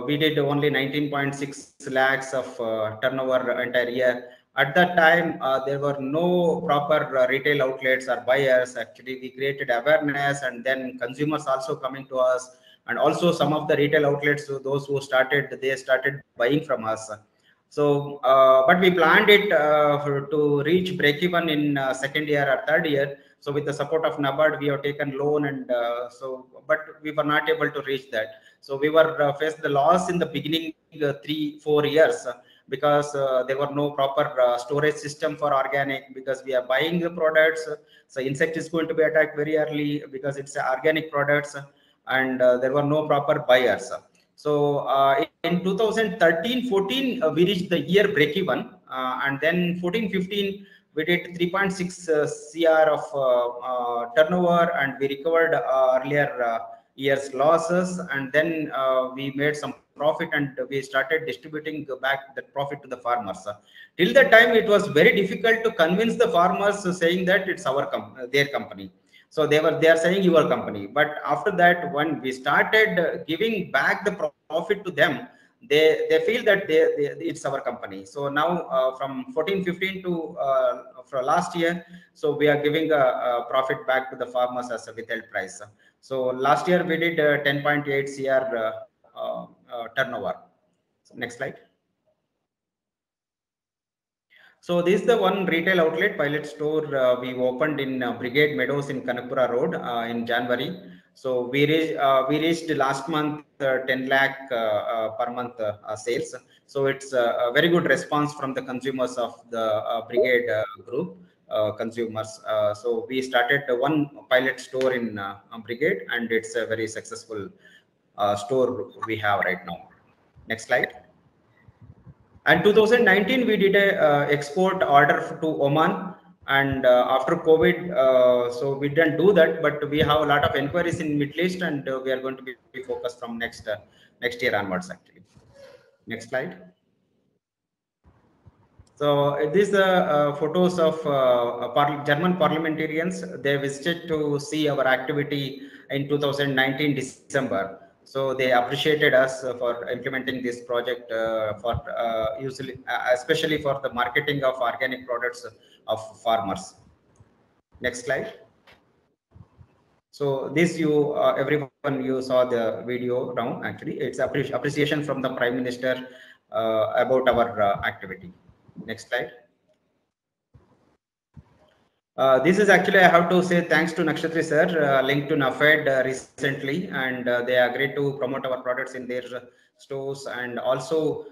We did only 19.6 lakhs of turnover entire year. At that time, there were no proper retail outlets or buyers. Actually, we created awareness, and then consumers also coming to us, and also some of the retail outlets, those who started, they started buying from us. So, but we planned it to reach break-even in second year or third year. So with the support of NABARD, we have taken loan, and but we were not able to reach that. So we were faced the loss in the beginning 3-4 years, because there were no proper storage system for organic, because we are buying the products. So insect is going to be attacked very early because it's organic products, and there were no proper buyers. So in 2013-14, we reached the year break-even, and then 14-15, we did 3.6 CR of turnover, and we recovered earlier year's losses, and then we made some profit, and we started distributing back that profit to the farmers. Till that time, it was very difficult to convince the farmers, saying that it's their company. So they are saying your company, but after that, when we started giving back the profit to them, they feel that it's our company. So now from 14-15 to for last year, so we are giving a profit back to the farmers as a withheld price. So last year we did 10.8 CR turnover. So next slide. So this is the one retail outlet pilot store we opened in Brigade Meadows in Kanakpura Road in January. So we reached last month 10 lakh per month sales. So it's a very good response from the consumers of the Brigade group. consumers. So we started one pilot store in Brigade, and it's a very successful store we have right now. Next slide. And 2019, we did a export order to Oman. And after COVID, so we didn't do that, but we have a lot of inquiries in Middle East, and we are going to be focused from next year onwards, actually. Next slide. So these are photos of German parliamentarians. They visited to see our activity in 2019 December. So they appreciated us for implementing this project usually, especially for the marketing of organic products of farmers. Next slide. So this everyone you saw the video round. Actually, it's appreciation from the Prime Minister about our activity. Next slide. This is actually, I have to say thanks to Nakshatri sir, linked to NAFED recently, and they agreed to promote our products in their stores, and also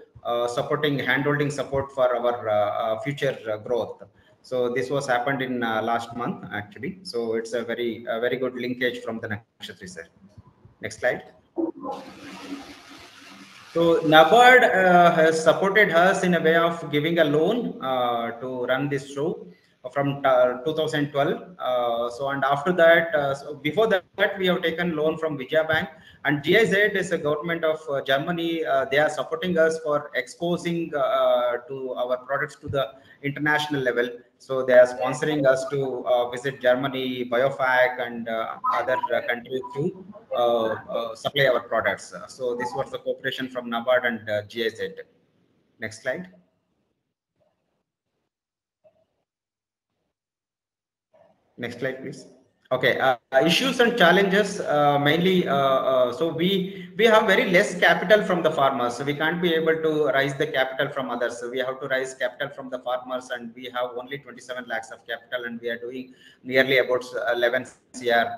supporting handholding support for our future growth. So this was happened in last month, actually. So it's a very good linkage from the Nakshatri sir. Next slide. So NABARD has supported us in a way of giving a loan to run this show from 2012. So and after that, so before that, we have taken loan from Vijaya Bank, and GIZ is a government of Germany. They are supporting us for exposing to our products to the international level. So they are sponsoring us to visit Germany, BioFac, and other countries to supply our products. So this was the cooperation from NABARD and GIZ. Next slide. Next slide, please. Okay, issues and challenges mainly. So we have very less capital from the farmers, so we can't be able to raise the capital from others. So we have to raise capital from the farmers, and we have only 27 lakhs of capital, and we are doing nearly about 11 CR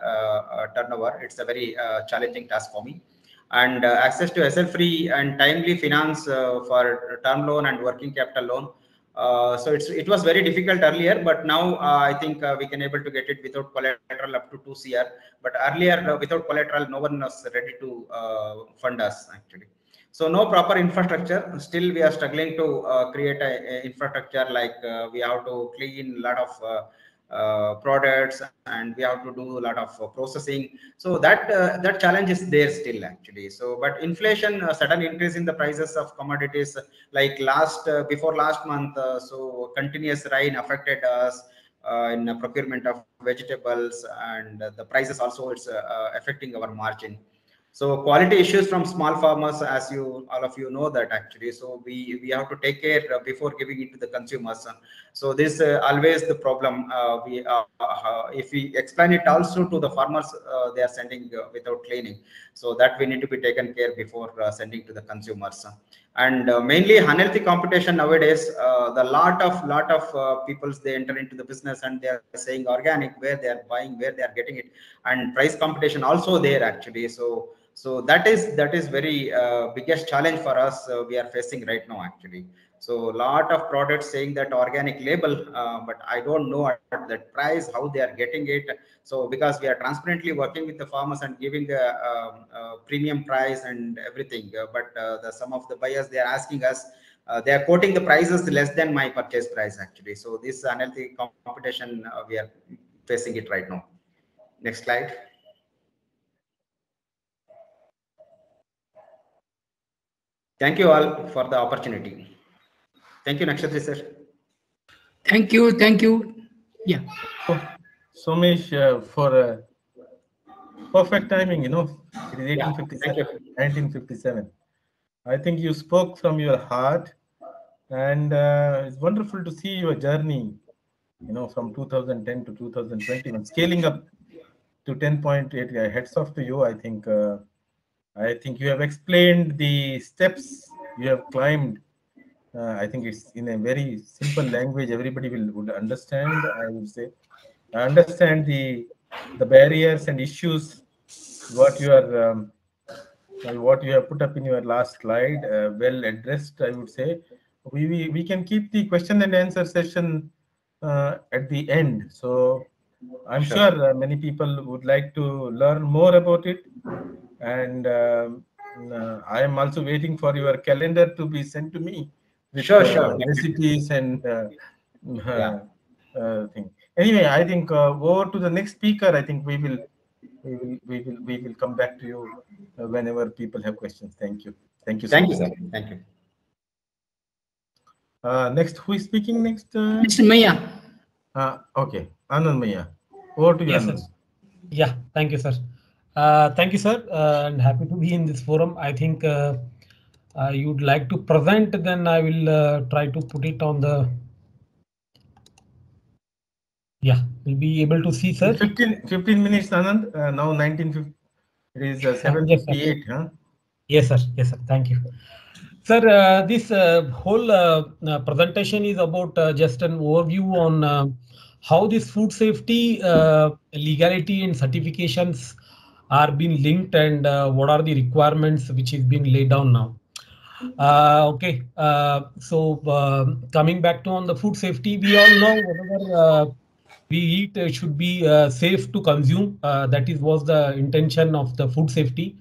turnover. It's a very challenging task for me. And access to SL-free and timely finance for term loan and working capital loan. So it was very difficult earlier, but now I think we can able to get it without collateral up to 2 CR. But earlier, without collateral, no one was ready to fund us, actually. So no proper infrastructure. Still, we are struggling to create a infrastructure, like we have to clean a lot of products, and we have to do a lot of processing. So that challenge is there still, actually. So but inflation, sudden increase in the prices of commodities, like before last month, so continuous rain affected us in procurement of vegetables, and the prices also, it's affecting our margin. So quality issues from small farmers, as all of you know that, actually. So we have to take care before giving it to the consumers. So this always the problem. If we explain it also to the farmers, they are sending without cleaning. So that we need to be taken care before sending to the consumers. And mainly unhealthy competition nowadays. The lot of people, they enter into the business and they are saying organic, where they are buying, where they are getting it, and price competition also there, actually. So that is very biggest challenge for us we are facing right now, actually. So a lot of products saying that organic label, but I don't know at that price how they are getting it. So because we are transparently working with the farmers and giving a premium price and everything, but some of the buyers, they are asking us, they are quoting the prices less than my purchase price, actually. So this unhealthy competition, we are facing it right now. Next slide. Thank you all for the opportunity. Thank you, Nakshatri sir. Thank you. Yeah. Somesh, for perfect timing, it is 1857. Yeah, 1957. I think you spoke from your heart, and it's wonderful to see your journey, from 2010 to 2021, scaling up to 10.8. Heads off to you. I think you have explained the steps you have climbed. I think it's in a very simple language everybody would understand. I would say, I understand the barriers and issues what you have put up in your last slide. Well addressed, I would say. We can keep the question and answer session at the end. So I'm sure many people would like to learn more about it. And I am also waiting for your calendar to be sent to me with recipes and thing. Anyway, I think over to the next speaker. I think we will come back to you whenever people have questions. Thank you. Thank you. Thank you, sir. Thank you. Next, who is speaking next? Mr. Maya. Okay, Anand Maya. Over to you, Yes, Anand. sir. Yeah, thank you, sir. Thank you, sir, and happy to be in this forum. I think you'd like to present, then I will try to put it on the. Yeah, we'll be able to see, sir. 15 minutes, Anand. Now 1950. It is 7:58. Huh? Yes, sir. Yes, sir. Thank you. Sir, this whole presentation is about just an overview on how this food safety legality and certifications are being linked, and what are the requirements which is being laid down now. Okay, so coming back to on the food safety, we all know whatever we eat should be safe to consume. That was the intention of the food safety.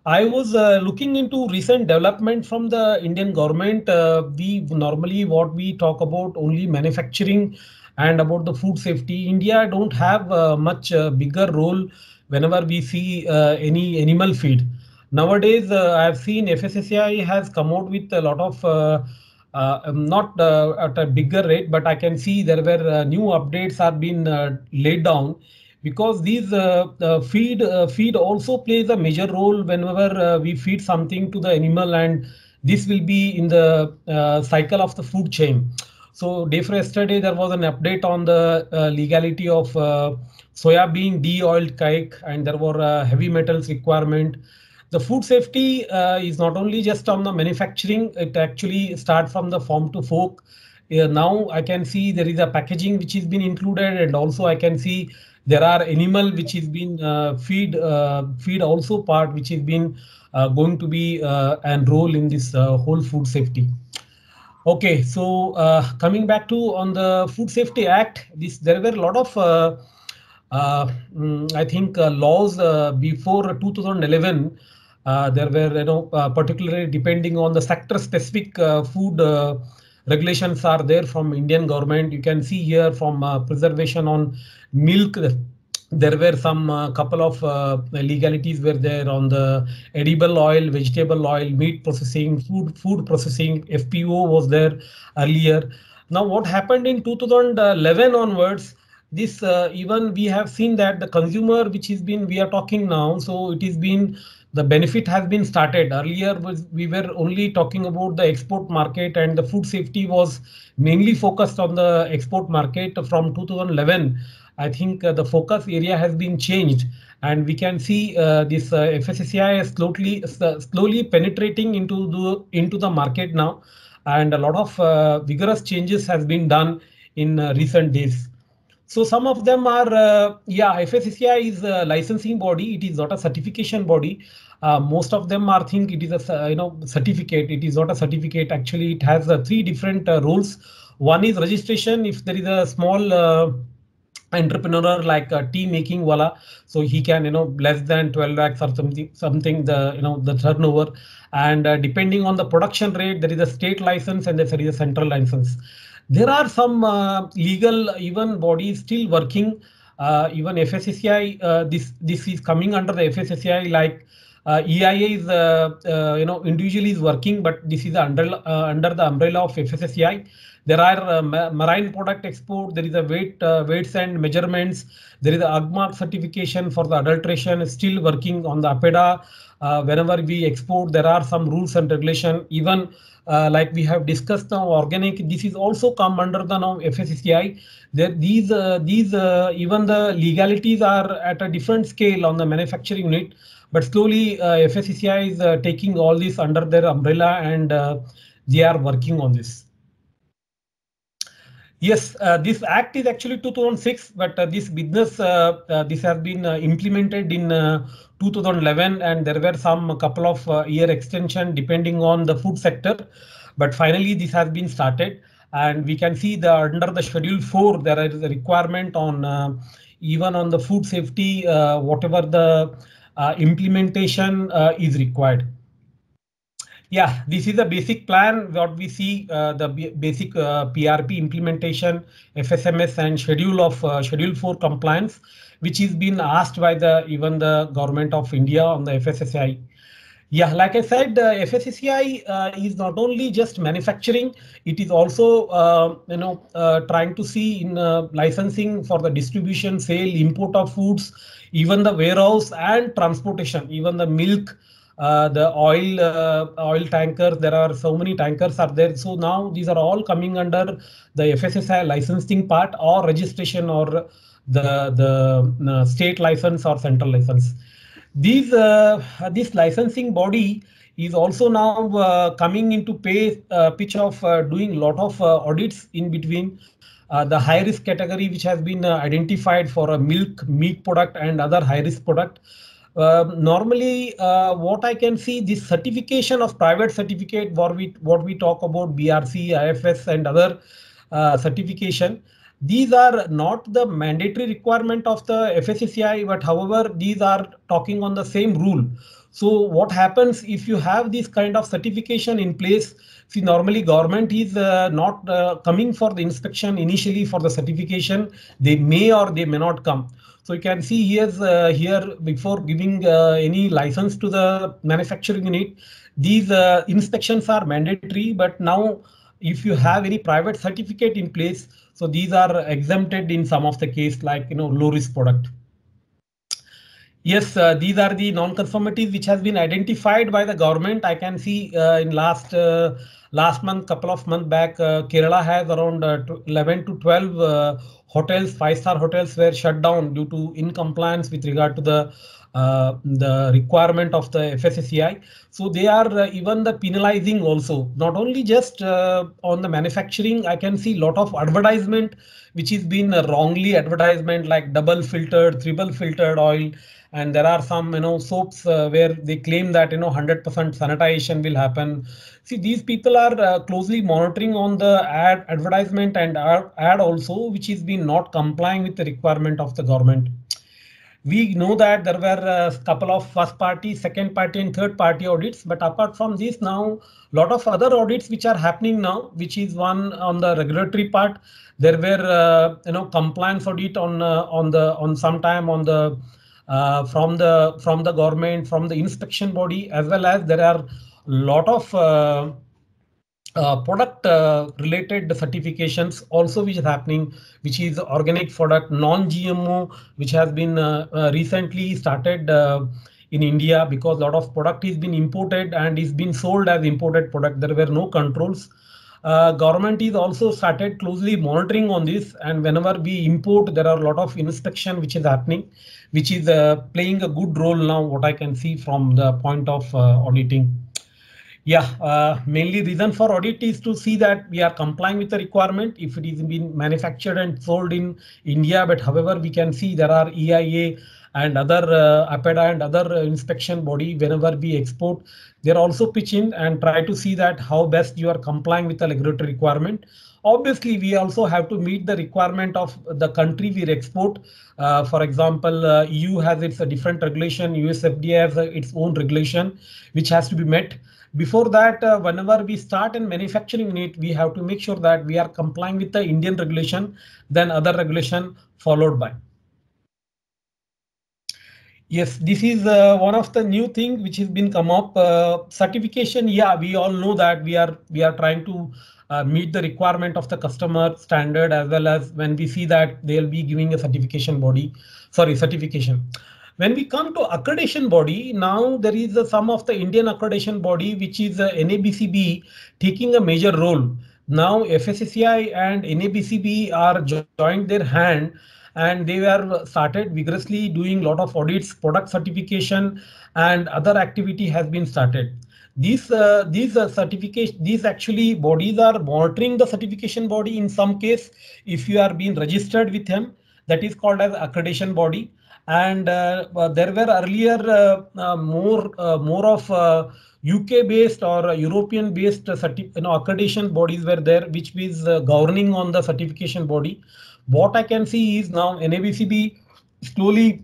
I was looking into recent development from the Indian government. We normally what we talk about only manufacturing and about the food safety. India don't have much bigger role whenever we see any animal feed. Nowadays, I've seen FSSAI has come out with a lot of not at a bigger rate, but I can see there were new updates are being laid down, because these feed also plays a major role whenever we feed something to the animal, and this will be in the cycle of the food chain. So day for yesterday, there was an update on the legality of soya bean de-oiled cake, and there were heavy metals requirement. The food safety is not only just on the manufacturing, it actually starts from the farm to fork. Now I can see there is a packaging which is been included, and also I can see there are animal which is been feed also part which is been going to be and role in this whole food safety. Okay, so coming back to on the Food Safety Act, there were a lot of I think laws before 2011. There were, particularly depending on the sector specific food regulations are there from Indian government. You can see here from preservation on milk. There were some couple of legalities were there on the edible oil, vegetable oil, meat processing, food processing. FPO was there earlier. Now, what happened in 2011 onwards? This even we have seen that the consumer, which is been we are talking now, so it is been the benefit has been started. Earlier we were only talking about the export market, and the food safety was mainly focused on the export market. From 2011, I think the focus area has been changed, and we can see this FSSAI is slowly penetrating into the market now, and a lot of vigorous changes has been done in recent days. So some of them are, FSSAI is a licensing body. It is not a certification body. Most of them are think it is a certificate. It is not a certificate. Actually, it has 3 different roles. One is registration. If there is a small entrepreneur like a tea making wala, so he can less than 12 lakhs or something the turnover, and depending on the production rate, there is a state license and there is a central license. There are some legal even bodies still working. Even FSSAI, this is coming under the FSSAI, like EIA is individually is working, but this is under the umbrella of FSSAI. There are marine product export. There is a weights and measurements. There is a AGMARK certification for the adulteration. Still working on the APEDA. Whenever we export, there are some rules and regulation. Even like we have discussed now, organic. This is also come under the now FSSAI. These even the legalities are at a different scale on the manufacturing unit. But slowly FSSAI is taking all this under their umbrella, and they are working on this. Yes, this act is actually 2006, but this business this has been implemented in 2011, and there were some couple of year extension depending on the food sector. But finally, this has been started. And we can see under the Schedule 4, there is a requirement on even on the food safety, whatever the implementation is required. Yeah, this is the basic plan. What we see, the basic PRP implementation, FSMS, and Schedule 4 compliance, which is being asked by even the government of India on the FSSAI. Yeah, like I said, the FSSAI is not only just manufacturing; it is also trying to see in licensing for the distribution, sale, import of foods, even the warehouse and transportation, even the milk, the oil tankers. There are so many tankers are there. So now these are all coming under the FSSAI licensing part or registration or the state license or central license. This licensing body is also now coming into pitch of doing a lot of audits in between the high risk category, which has been identified for a milk, meat product and other high risk product. Normally, what I can see, this certification of private certificate, what we talk about BRC, IFS and other certification. These are not the mandatory requirement of the FSSAI, but however, these are talking on the same rule. So what happens if you have this kind of certification in place? See, normally government is not coming for the inspection initially for the certification. They may or they may not come. So you can see here before giving any license to the manufacturing unit, these inspections are mandatory. But now, if you have any private certificate in place, so these are exempted in some of the case, like low risk product. Yes, these are the non-conformities which has been identified by the government. I can see in last month, couple of months back, Kerala has around 11 to 12 hotels, 5-star hotels were shut down due to incompliance with regard to the requirement of the FSSAI. So they are even the penalizing also, not only just on the manufacturing. I can see a lot of advertisement which is been wrongly advertisement, like double filtered, triple filtered oil. And there are some soaps where they claim that 100% sanitization will happen. See, these people are closely monitoring on the advertisement and ad also, which is been not complying with the requirement of the government. We know that there were a couple of first party, second party and third party audits, but apart from this, now a lot of other audits which are happening now, which is one on the regulatory part. There were compliance audit on some time on the from the government, from the inspection body, as well as there are a lot of product related certifications also which is happening, which is organic product, non-GMO, which has been recently started in India, because a lot of product is been imported and is being sold as imported product. There were no controls. Government is also started closely monitoring on this, and whenever we import, there are a lot of inspection which is happening, which is playing a good role now, what I can see from the point of auditing. Yeah, mainly reason for audit is to see that we are complying with the requirement if it is being manufactured and sold in India. But however, we can see there are EIA and other APEDA and other inspection body. Whenever we export, they are also pitch in and try to see that how best you are complying with the regulatory requirement. Obviously, we also have to meet the requirement of the country we export. For example, EU has its different regulation, US FDA has its own regulation, which has to be met. Before that, whenever we start in manufacturing unit, we have to make sure that we are complying with the Indian regulation, then other regulation followed by. Yes, this is one of the new things which has been come up. Certification, yeah, we all know that we are trying to meet the requirement of the customer standard, as well as when we see that they'll be giving a certification. When we come to accreditation body, now there is some of the Indian accreditation body, which is NABCB, taking a major role. Now FSSAI and NABCB are joined their hand, and they were started vigorously doing a lot of audits, product certification, and other activity has been started. These certification, these actually bodies are monitoring the certification body. In some case, if you are being registered with them, that is called as accreditation body. And there were earlier more of UK-based or European-based accreditation bodies were there, which is governing on the certification body. What I can see is now NABCB slowly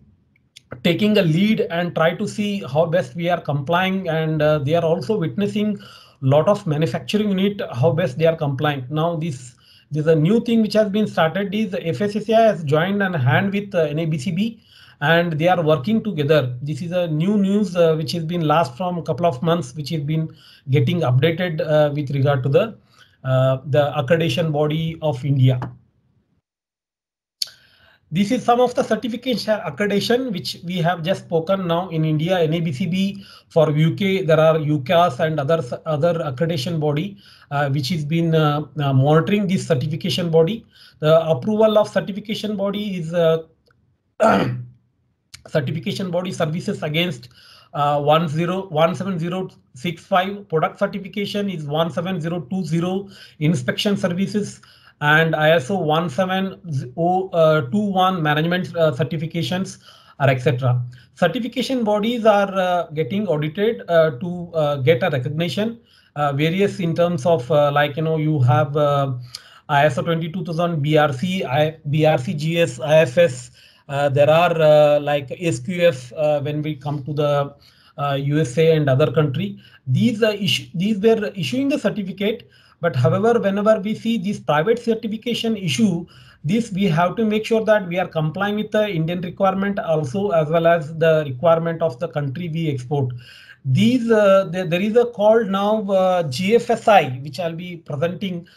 taking a lead and try to see how best we are complying, and they are also witnessing a lot of manufacturing unit, how best they are complying. Now this is a new thing which has been started is FSSAI has joined and hand with NABCB, and they are working together. This is a new news which has been last from a couple of months, which has been getting updated with regard to the accreditation body of India. This is some of the certification accreditation which we have just spoken. Now in India, NABCB, for UK there are UCAS and other accreditation body which has been monitoring this certification body. The approval of certification body is certification body services against 17065, product certification is 17020, inspection services, and ISO 17021 management certifications, or etc. Certification bodies are getting audited to get a recognition, various in terms of you have ISO 22000 BRC, BRCGS, IFS. There are like SQF when we come to the USA and other country. These were issuing the certificate. But however, whenever we see this private certification issue, we have to make sure that we are complying with the Indian requirement also, as well as the requirement of the country we export. There is a call now GFSI, which I'll be presenting.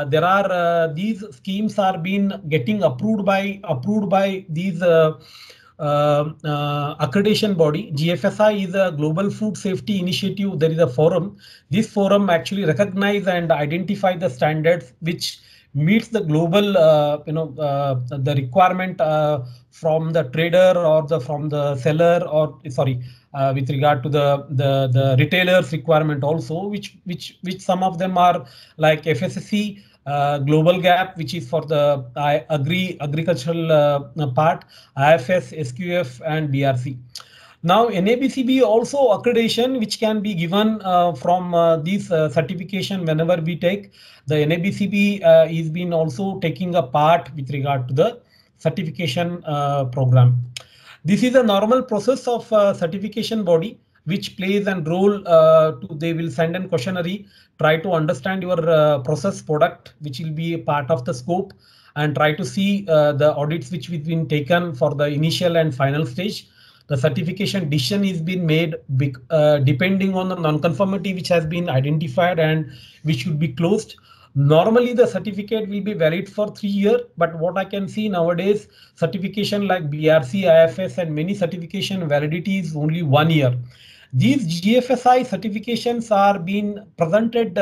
There are these schemes are being getting approved by these accreditation body. GFSI is a Global Food Safety Initiative. There is a forum. This forum actually recognize and identify the standards which meets the global, the requirement from the trader or from the seller, or with regard to the retailers requirement also, which some of them are like FSSC, Global Gap, which is for the agricultural part, IFS, SQF, and BRC. Now NABCB also accreditation which can be given from these certification whenever we take. The NABCB is been also taking a part with regard to the certification program. This is a normal process of certification body which plays a role they will send a questionnaire, try to understand your process product, which will be a part of the scope, and try to see the audits which have been taken for the initial and final stage. The certification decision is being made depending on the non-conformity which has been identified and which should be closed. Normally the certificate will be valid for 3 years, but what I can see nowadays, certification like BRC, IFS, and many certification validity is only 1 year. These GFSI certifications are being presented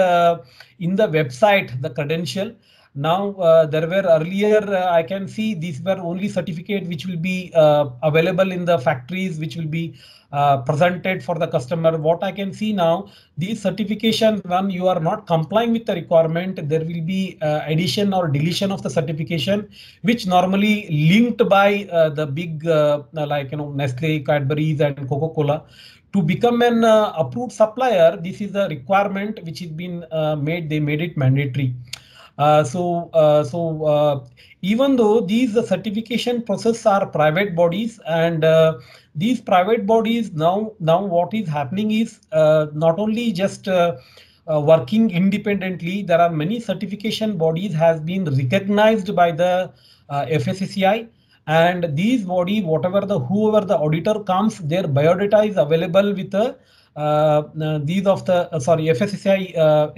in the website, the credential. Now there were earlier, I can see these were only certificate which will be available in the factories, which will be presented for the customer. What I can see now, these certifications, when you are not complying with the requirement, there will be addition or deletion of the certification, which normally linked by the big Nestle, Cadbury's, and Coca-Cola. To become an approved supplier, this is a requirement which has been made. They made it mandatory. Even though these certification process are private bodies, and these private bodies now what is happening is not only just working independently. There are many certification bodies has been recognized by the FSSAI, and these body, whoever the auditor comes, their biodata is available with the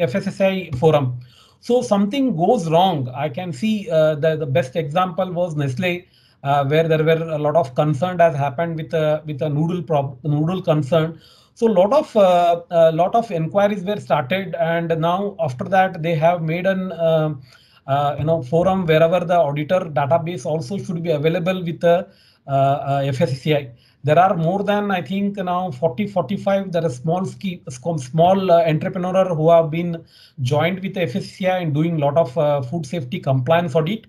FSSAI forum. So something goes wrong. I can see the best example was Nestle, where there were a lot of concern has happened with a noodle concern. So a lot of inquiries were started, and now after that they have made an forum wherever the auditor database also should be available with the FSSAI. There are more than, I think now 45. There are small entrepreneurs who have been joined with the FSSAI and doing a lot of food safety compliance audit.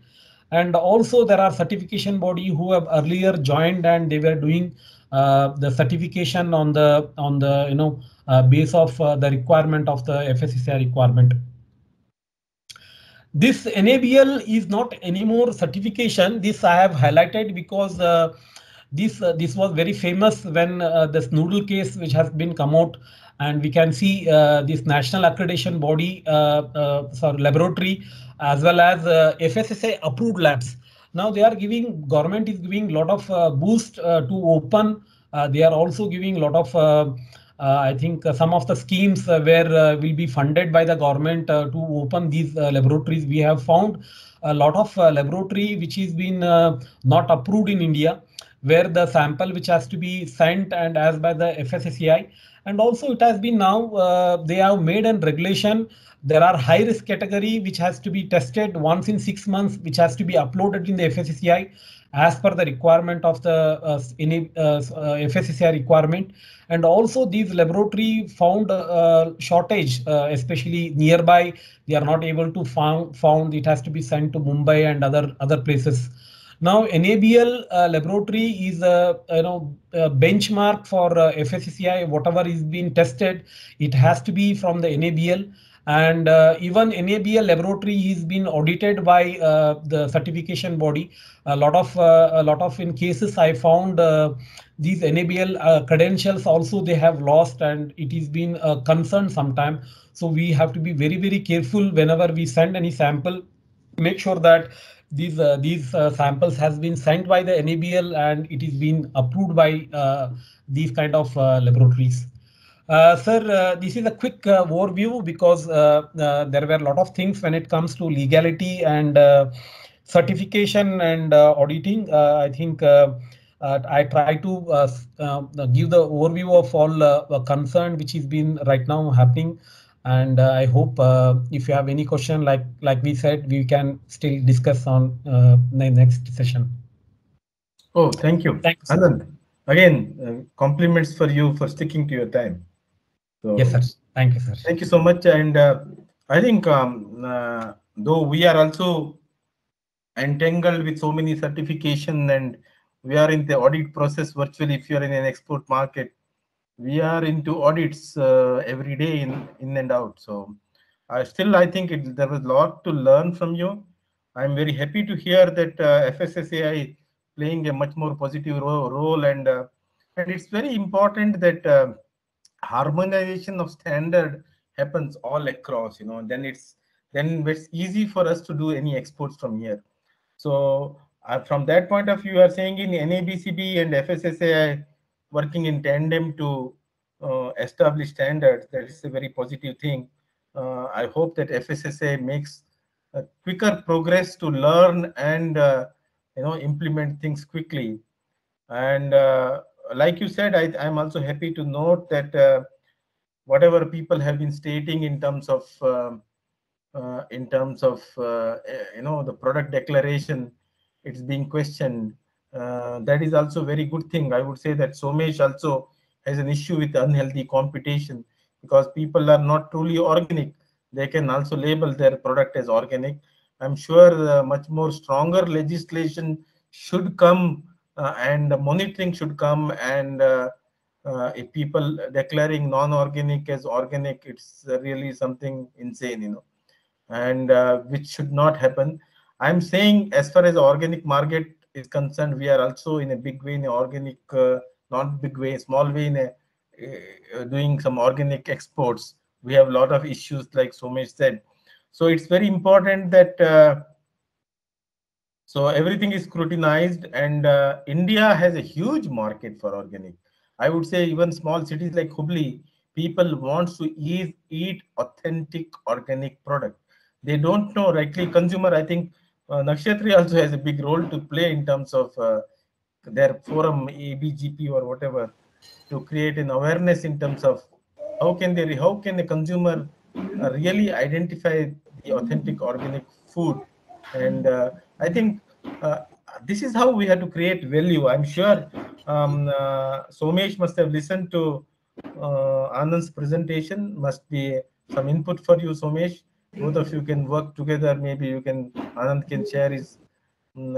And also there are certification body who have earlier joined, and they were doing the certification on the base of the requirement of the FSSAI requirement. This NABL is not anymore certification. This I have highlighted because this was very famous when this noodle case which has been come out, and we can see this national accreditation body, laboratory, as well as FSSAI approved labs. Now they are giving, government is giving a lot of boost to open. They are also giving a lot of I think some of the schemes where will be funded by the government to open these laboratories. We have found a lot of laboratory which is been not approved in India, where the sample which has to be sent and as by the FSSAI, and also it has been now they have made a regulation. There are high risk category which has to be tested once in 6 months, which has to be uploaded in the FSSAI as per the requirement of the FSSAI requirement. And also these laboratory found shortage, especially nearby. They are not able to found. It has to be sent to Mumbai and other places. Now NABL laboratory is a benchmark for FSSAI. Whatever is being tested, it has to be from the NABL. And even NABL laboratory is been audited by the certification body. A lot of in cases I found these NABL credentials also they have lost, and it is been a concern sometime. So we have to be very, very careful whenever we send any sample. Make sure that these samples has been sent by the NABL and it is been approved by these kind of laboratories. Sir, this is a quick overview because there were a lot of things when it comes to legality and certification and auditing. I think I try to give the overview of all concern which is been right now happening. And I hope if you have any question, like we said, we can still discuss on the next session. Oh, thank you. Thanks. Anand, again, compliments for you for sticking to your time. So, yes, sir. Thank you, sir. Thank you so much. And I think though we are also entangled with so many certification and we are in the audit process virtually, if you are in an export market, we are into audits every day in and out. So I think there was a lot to learn from you. I'm very happy to hear that FSSAI playing a much more positive role, and it's very important that harmonization of standard happens all across. Then it's easy for us to do any exports from here. So from that point of view, you are saying in NABCB and FSSAI working in tandem to establish standards. That is a very positive thing. I hope that FSSAI makes a quicker progress to learn and implement things quickly. And like you said, I'm also happy to note that whatever people have been stating in terms of the product declaration, it's being questioned. That is also a very good thing. I would say that Somesh also has an issue with unhealthy competition because people are not truly organic. They can also label their product as organic. I'm sure much more stronger legislation should come and monitoring should come, and if people declaring non-organic as organic, it's really something insane, and which should not happen. I'm saying as far as the organic market is concerned, we are also in a big way in organic, not big way, small way in doing some organic exports. We have a lot of issues like Somesh said. So it's very important that so everything is scrutinized, and India has a huge market for organic. I would say even small cities like Hubli, people want to eat authentic organic product. They don't know rightly consumer. I think Nakshatri also has a big role to play in terms of their forum, ABGP or whatever, to create an awareness in terms of how can the consumer really identify the authentic organic food. And I think this is how we have to create value. I'm sure Somesh must have listened to Anand's presentation. Must be some input for you, Somesh. Both of you can work together. Maybe Anand can share his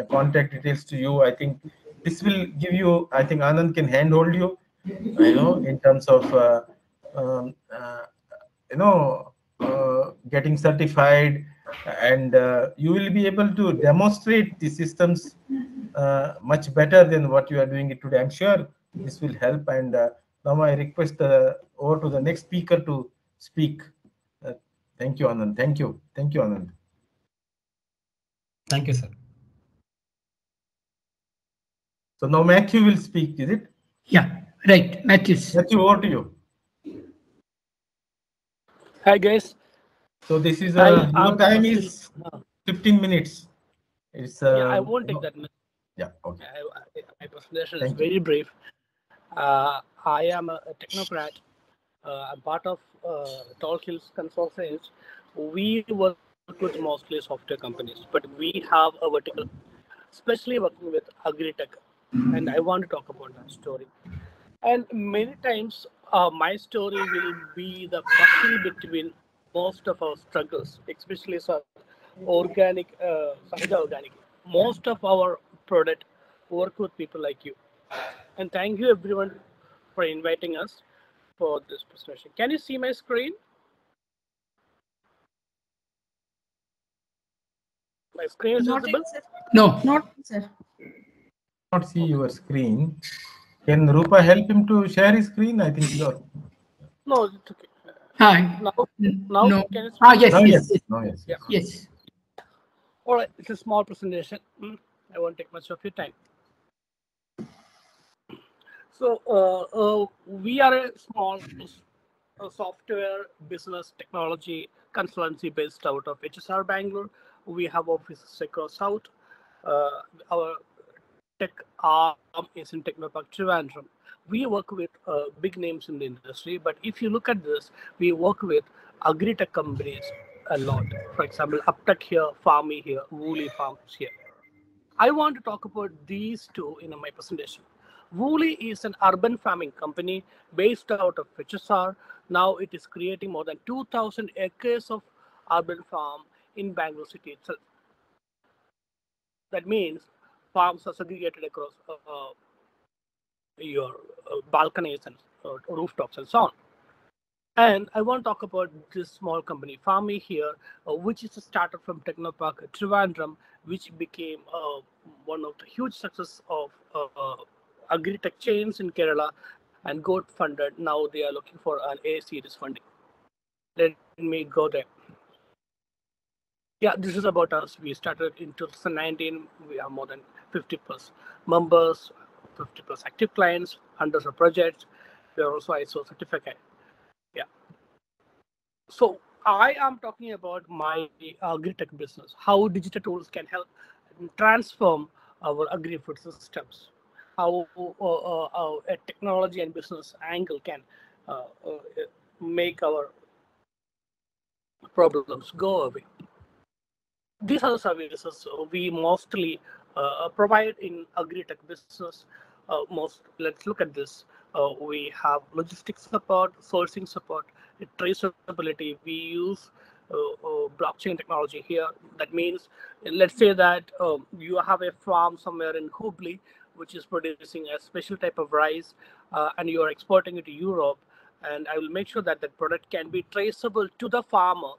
contact details to you. I think this will give you, I think Anand can handhold you, in terms of getting certified, and you will be able to demonstrate the systems much better than what you are doing it today. I'm sure this will help. And now I request over to the next speaker to speak. Thank you, Anand. Thank you, Anand. Thank you, sir. So now Matthew will speak, is it? Yeah, right. Matthew, over to you. Hi, guys. So this is your time is 15 minutes. It's yeah, I won't take that much. Yeah, okay. My presentation is very brief. I am a technocrat. I'm part of Tall Hills Consulting. We work with mostly software companies, but we have a vertical, especially working with agri-tech, and I want to talk about that story. And many times, my story will be the puzzle between most of our struggles, especially organic, organic. Most of our product work with people like you. And thank you everyone for inviting us for this presentation. Can you see my screen? My screen is visible? No. Not, sir. Not see your screen. Can Rupa help him to share his screen? I think so. No, it's okay. Hi. Now No. can you Yes, now, yes. yes. Yeah. Yes. All right, it's a small presentation. I won't take much of your time. So we are a small software business technology consultancy based out of HSR Bangalore. We have offices across South. Our tech arm is in Technopark Trivandrum. We work with big names in the industry, but if you look at this, we work with agri-tech companies a lot. For example, Uptech here, Farmy here, Woolly Farms here. I want to talk about these two in my presentation. Woolly is an urban farming company based out of HSR. Now it is creating more than 2,000 acres of urban farm in Bangalore city itself. That means farms are segregated across your balconies and rooftops and so on. And I want to talk about this small company, Farmy here, which is a startup from Technopark Trivandrum, which became one of the huge success of agri-tech chains in Kerala and got funded. Now they are looking for an A series funding. Let me go there. Yeah, this is about us. We started in 2019. We have more than 50 plus members, 50 plus active clients, hundreds of projects. We are also ISO certificate. Yeah. So I am talking about my agri-tech business, how digital tools can help transform our agri-food systems, how a technology and business angle can make our problems go away. These are the services we mostly provide in agri-tech business. Let's look at this. We have logistics support, sourcing support, traceability. We use blockchain technology here. That means, let's say that you have a farm somewhere in Hubli, which is producing a special type of rice, and you are exporting it to Europe. And I will make sure that that product can be traceable to the farmer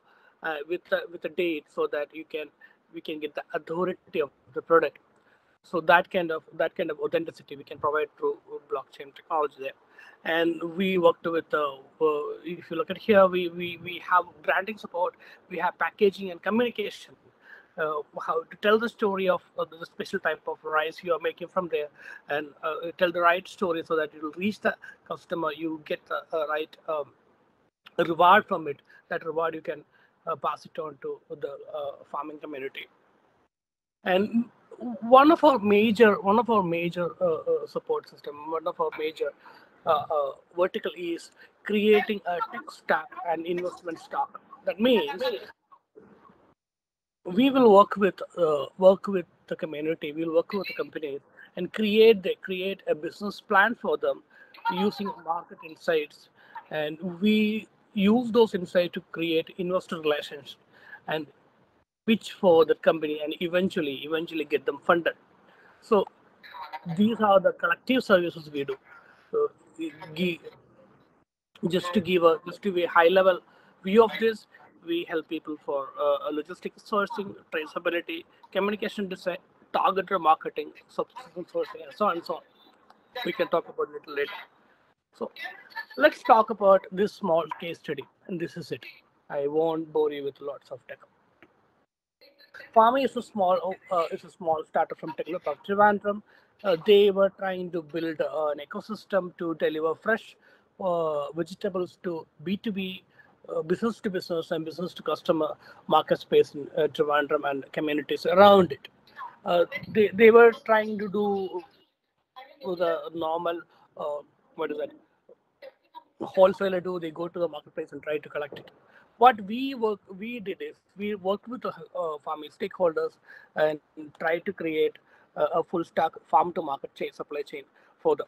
with a date, so that we can get the authority of the product. So that kind of authenticity we can provide through blockchain technology there. And we worked with if you look at here, we have branding support, we have packaging and communication, how to tell the story of the special type of rice you are making from there, and tell the right story so that it will reach the customer. You get the right reward from it. That reward you can pass it on to the farming community. And one of our major support system, one of our major vertical is creating a tech stack and investment stock. That means we will work with the community. We'll work with the companies and create a business plan for them using market insights, and we use those insights to create investor relations and pitch for the company, and eventually get them funded. So these are the collective services we do. So Just to give a high level view of this, we help people for logistics sourcing, traceability, communication design, targeted marketing, subscription sourcing, and so on and so on. We can talk about it a little later. So let's talk about this small case study, and this is it. I won't bore you with lots of tech. Farming is a small startup from Technopark Trivandrum. They were trying to build an ecosystem to deliver fresh vegetables to B2B, business to business, and business to customer market space in Trivandrum and communities around it. They were trying to do the normal, what is that? Wholesaler do. They go to the marketplace and try to collect it. What we did is we worked with the farming stakeholders and tried to create a full stack farm to market chain, supply chain for them.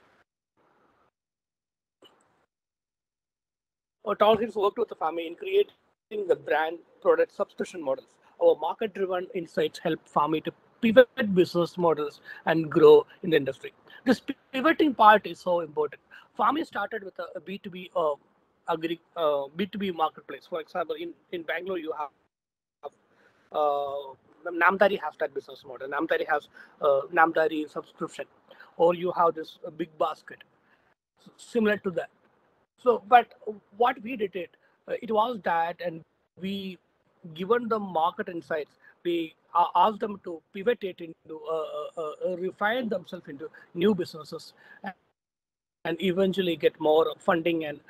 Tallhills worked with the farmer in creating the brand product subscription models. Our market driven insights help farming to pivot business models and grow in the industry. This pivoting part is so important. Farming started with a B2B B2B marketplace. For example, in Bangalore, you have Namdari has that business model. Namdari has Namdari subscription, or you have this big basket similar to that. So, but what we did it was that, and we given them market insights. We asked them to pivot it into refine themselves into new businesses, and eventually get more funding and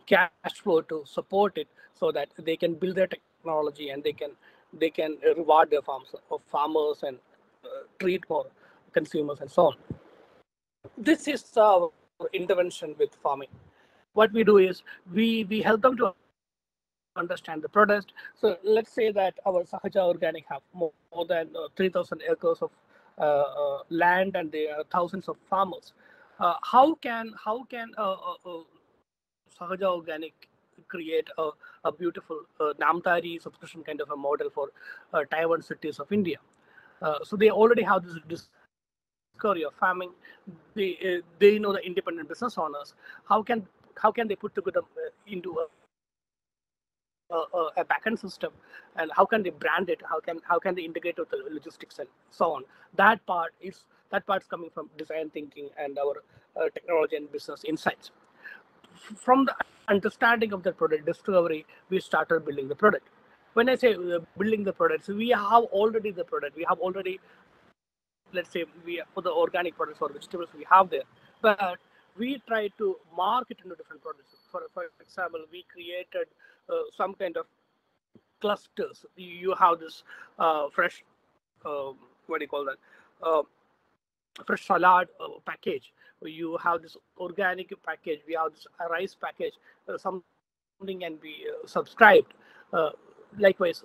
cash flow to support it, so that they can build their technology and they can reward their farmers and treat more consumers and so on. This is our intervention with farming. What we do is we help them to understand the product. So let's say that our Sahaja Organic have more than 3,000 acres of land, and there are thousands of farmers. How can Sahaja Organic create a beautiful Namdari subscription kind of a model for Taiwan cities of India? So they already have this discovery of farming. They know the independent business owners. How can they put together into a backend system, and how can they brand it? How can they integrate with the logistics and so on? That part's coming from design thinking and our technology and business insights. From the understanding of the product discovery, we started building the product. When I say building the product, so we have already the product. We have already, let's say, for the organic products or vegetables we have there, but we try to market into different products. For example, we created some kind of clusters. You have this fresh, what do you call that? Fresh salad package. You have this organic package. We have this rice package. Something can be subscribed. Likewise,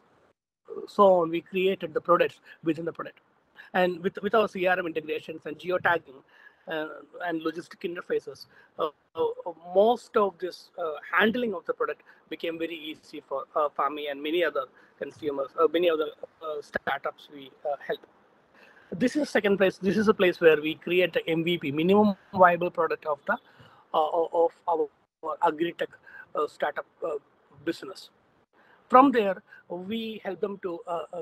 so on. We created the products within the product, and with our CRM integrations and geotagging and logistic interfaces, most of this handling of the product became very easy for Fami and many other consumers, many other startups we help. This is second place. This is a place where we create the MVP, minimum viable product of the of our agri-tech startup business. From there, we help them to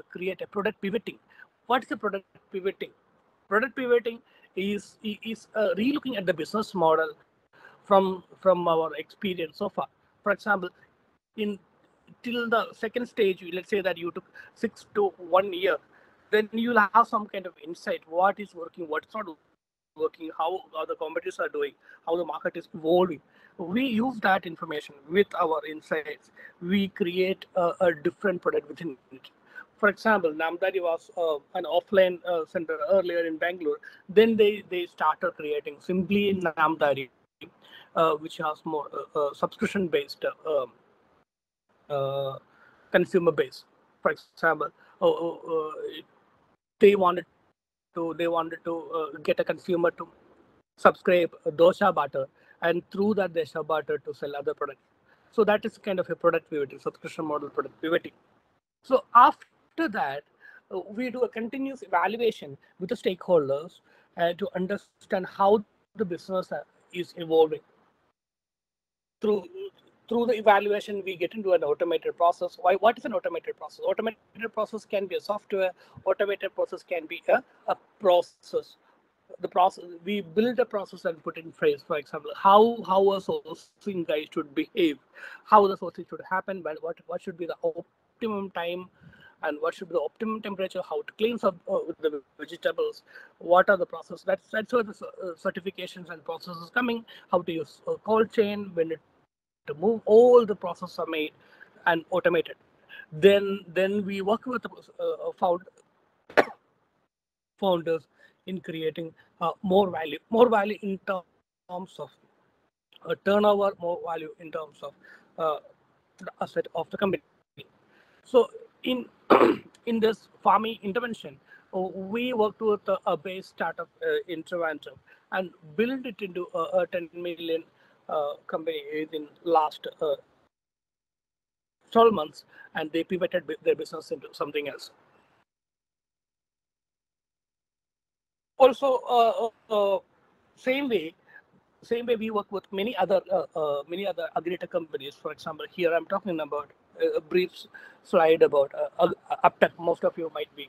create a product pivoting. What is the product pivoting? Product pivoting is re-looking at the business model from our experience so far. For example, till the second stage, let's say that you took 6 to 1 year, then you'll have some kind of insight: what is working, what's not working, how the competitors are doing, how the market is evolving. We use that information with our insights. We create a different product within it. For example, Namdari was an offline center earlier in Bangalore. Then they started creating simply Namdari, which has more subscription-based consumer base. For example, they wanted to get a consumer to subscribe dosha butter, and through that dosha butter to sell other products. So that is kind of a product pivoting, subscription model product pivoting. So after that, we do a continuous evaluation with the stakeholders to understand how the business is evolving. through the evaluation, we get into an automated process. What is an automated process? Automated process can be a software. Automated process can be a process. The process, we build a process and put in phrase. For example, how a sourcing guy should behave, how the sourcing should happen, what should be the optimum time, and what should be the optimum temperature, how to clean up the vegetables, what are the processes. That's where the certifications and processes coming, how to use cold chain, when to move, all the processes are made and automated. Then we work with the founders in creating more value in terms of turnover, more value in terms of the asset of the company. So in in this farming intervention, we worked with a base startup intervention and build it into a 10 million company in last 12 months, and they pivoted their business into something else. Also, same way we work with many other agri-tech companies. For example, here I'm talking about a brief slide about Uptech. Most of you might be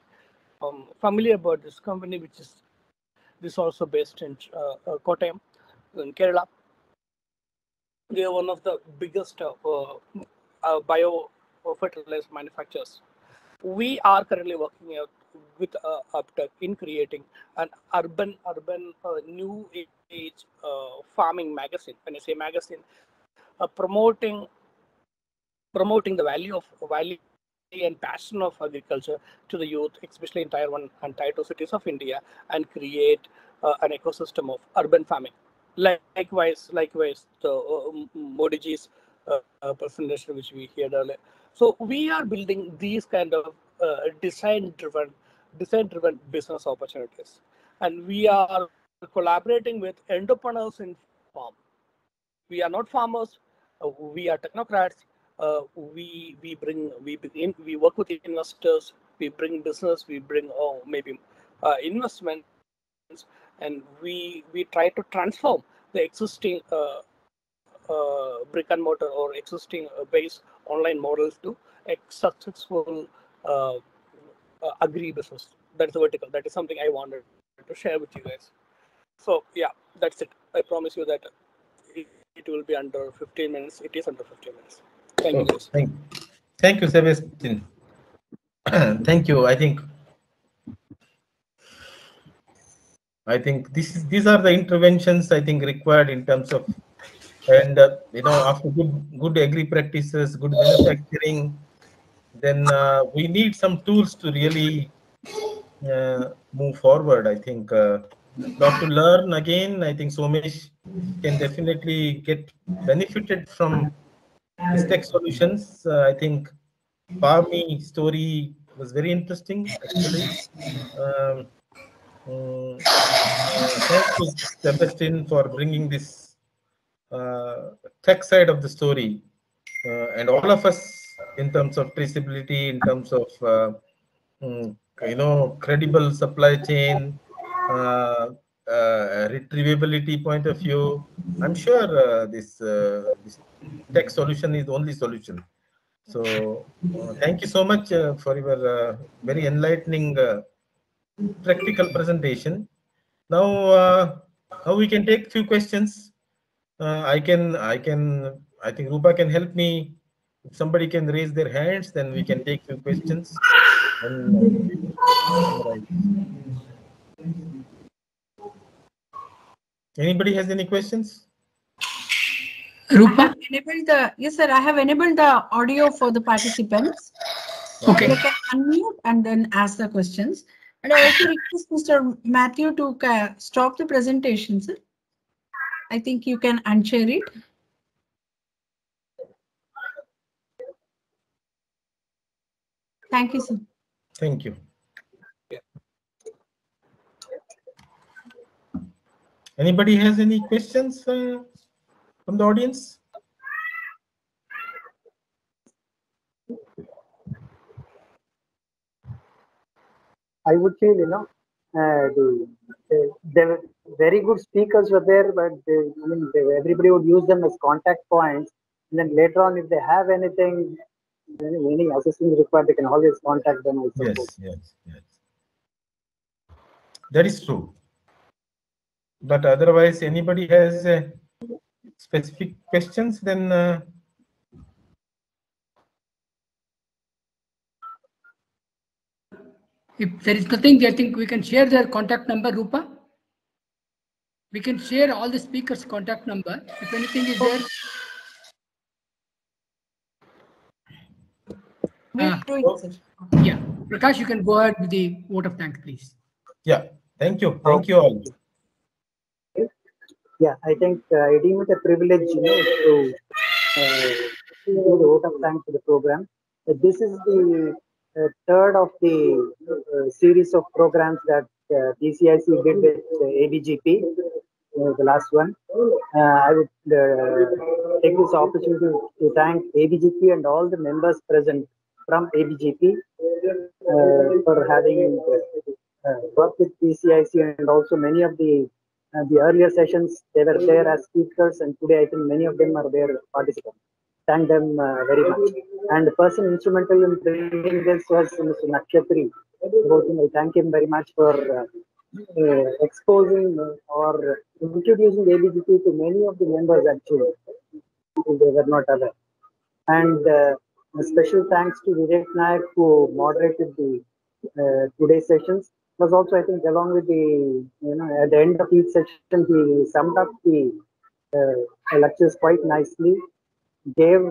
familiar about this company, which is also based in Kottayam in Kerala. They are one of the biggest bio fertilizer manufacturers. We are currently working with Uptech in creating an urban new age farming magazine. When I say magazine, promoting the value and passion of agriculture to the youth, especially in Tier 1 and Tier 2 cities of India, and create an ecosystem of urban farming. Likewise, the Modi ji's presentation, which we heard earlier. So we are building these kind of design-driven business opportunities, and we are collaborating with entrepreneurs in farm. We are not farmers. We are technocrats. We work with investors. We bring business. We bring investments, and we try to transform the existing brick and mortar or existing base online models to a successful agri business. That's the vertical. That is something I wanted to share with you guys. So yeah, that's it. I promise you that it will be under 15 minutes. It is under 15 minutes. Thank you guys. Thank you, Sebastian. Thank you. I think these are the interventions I think required in terms of, and after good agri practices, good manufacturing, then we need some tools to really move forward. I think lot to learn again. I think Somesh can definitely get benefited from this tech solutions. I think Parmi story was very interesting actually. Thank you, Sebastian, for bringing this tech side of the story, and all of us in terms of traceability, in terms of credible supply chain, retrievability point of view. I'm sure this tech solution is the only solution. So thank you so much for your very enlightening practical presentation. Now we can take few questions. I think Rupa can help me. If somebody can raise their hands, then we can take few questions. Anybody has any questions? Rupa, yes, sir. I have enabled the audio for the participants. Okay. They can unmute and then ask the questions. And I also request Mr. Matthew to stop the presentation, sir. I think you can unshare it. Thank you, sir. Thank you. Anybody has any questions from the audience? I would say, very good speakers were there, but everybody would use them as contact points. And then later on, if they have anything, any assistance required, they can always contact them. I suppose. Yes. That is true. But otherwise, anybody has specific questions, then if there is nothing, I think we can share their contact number, Rupa. We can share all the speakers' contact number. If anything is there. Yeah, Prakash, you can go ahead with the vote of thanks, please. Yeah, thank you all. Yeah, I think I deem it a privilege, to do the vote of thanks to the program. This is the third of the series of programs that BCIC did with ABGP, the last one. I would take this opportunity to thank ABGP and all the members present from ABGP for having worked with BCIC, and also many of the earlier sessions they were there as speakers, and today I think many of them are there participants. Thank them very much. And the person instrumental in bringing this was Mr. Nakshatri. I thank him very much for exposing or introducing ABGP to many of the members actually, if they were not aware. And a special thanks to Vivek Nayak, who moderated the today's sessions. Was also, I think, along with the, at the end of each session, he summed up the lectures quite nicely, gave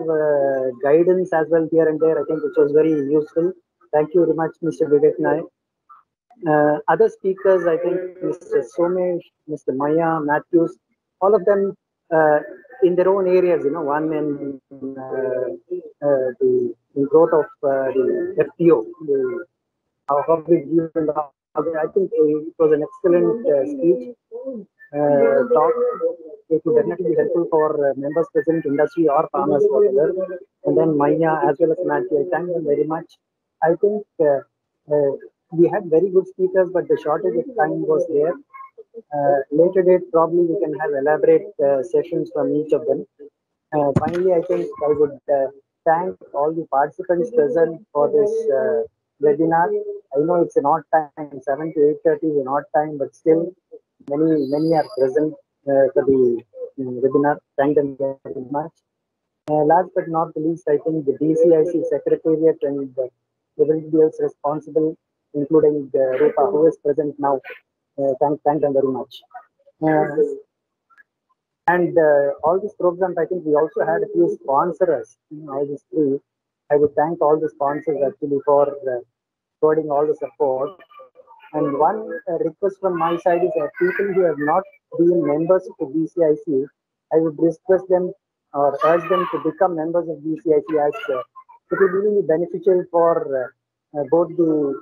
guidance as well here and there, I think, which was very useful. Thank you very much, Mr. Vivek Nayak. Other speakers, I think, Mr. Somesh, Mr. Maya, Matthews, all of them in their own areas, one in the growth of the FPO, how we view and how I think it was an excellent speech, talk. It would definitely be helpful for members present, industry or farmers, whatever. And then Maya as well as Matthew, I thank them very much. I think we had very good speakers, but the shortage of time was there. Later date, probably we can have elaborate sessions from each of them. Finally, I think I would thank all the participants present for this webinar. I know it's an odd time, 7 to 8:30 is an odd time, but still many are present for the webinar. Thank them very much. Last but not the least, I think the BCIC Secretariat and everybody else responsible, including Rupa, who is present now. Thank them very much. And all these programs, I think we also had a few sponsors. I would thank all the sponsors actually for providing all the support. And one request from my side is that people who have not been members of the BCIC, I would request them or urge them to become members of BCIC, as it will really be beneficial for both the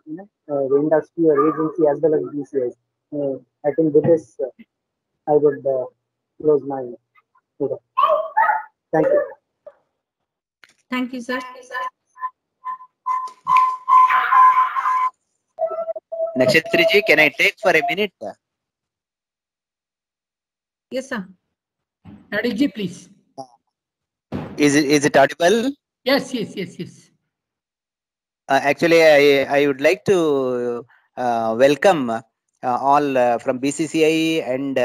industry or agency as well as BCIC. I think with this, I would close my video. Thank you. Thank you, sir. Nakshatri ji, can I take for a minute? Yes, sir. Nadik ji, please. Is it audible? Yes. Actually, I would like to welcome all from BCCI and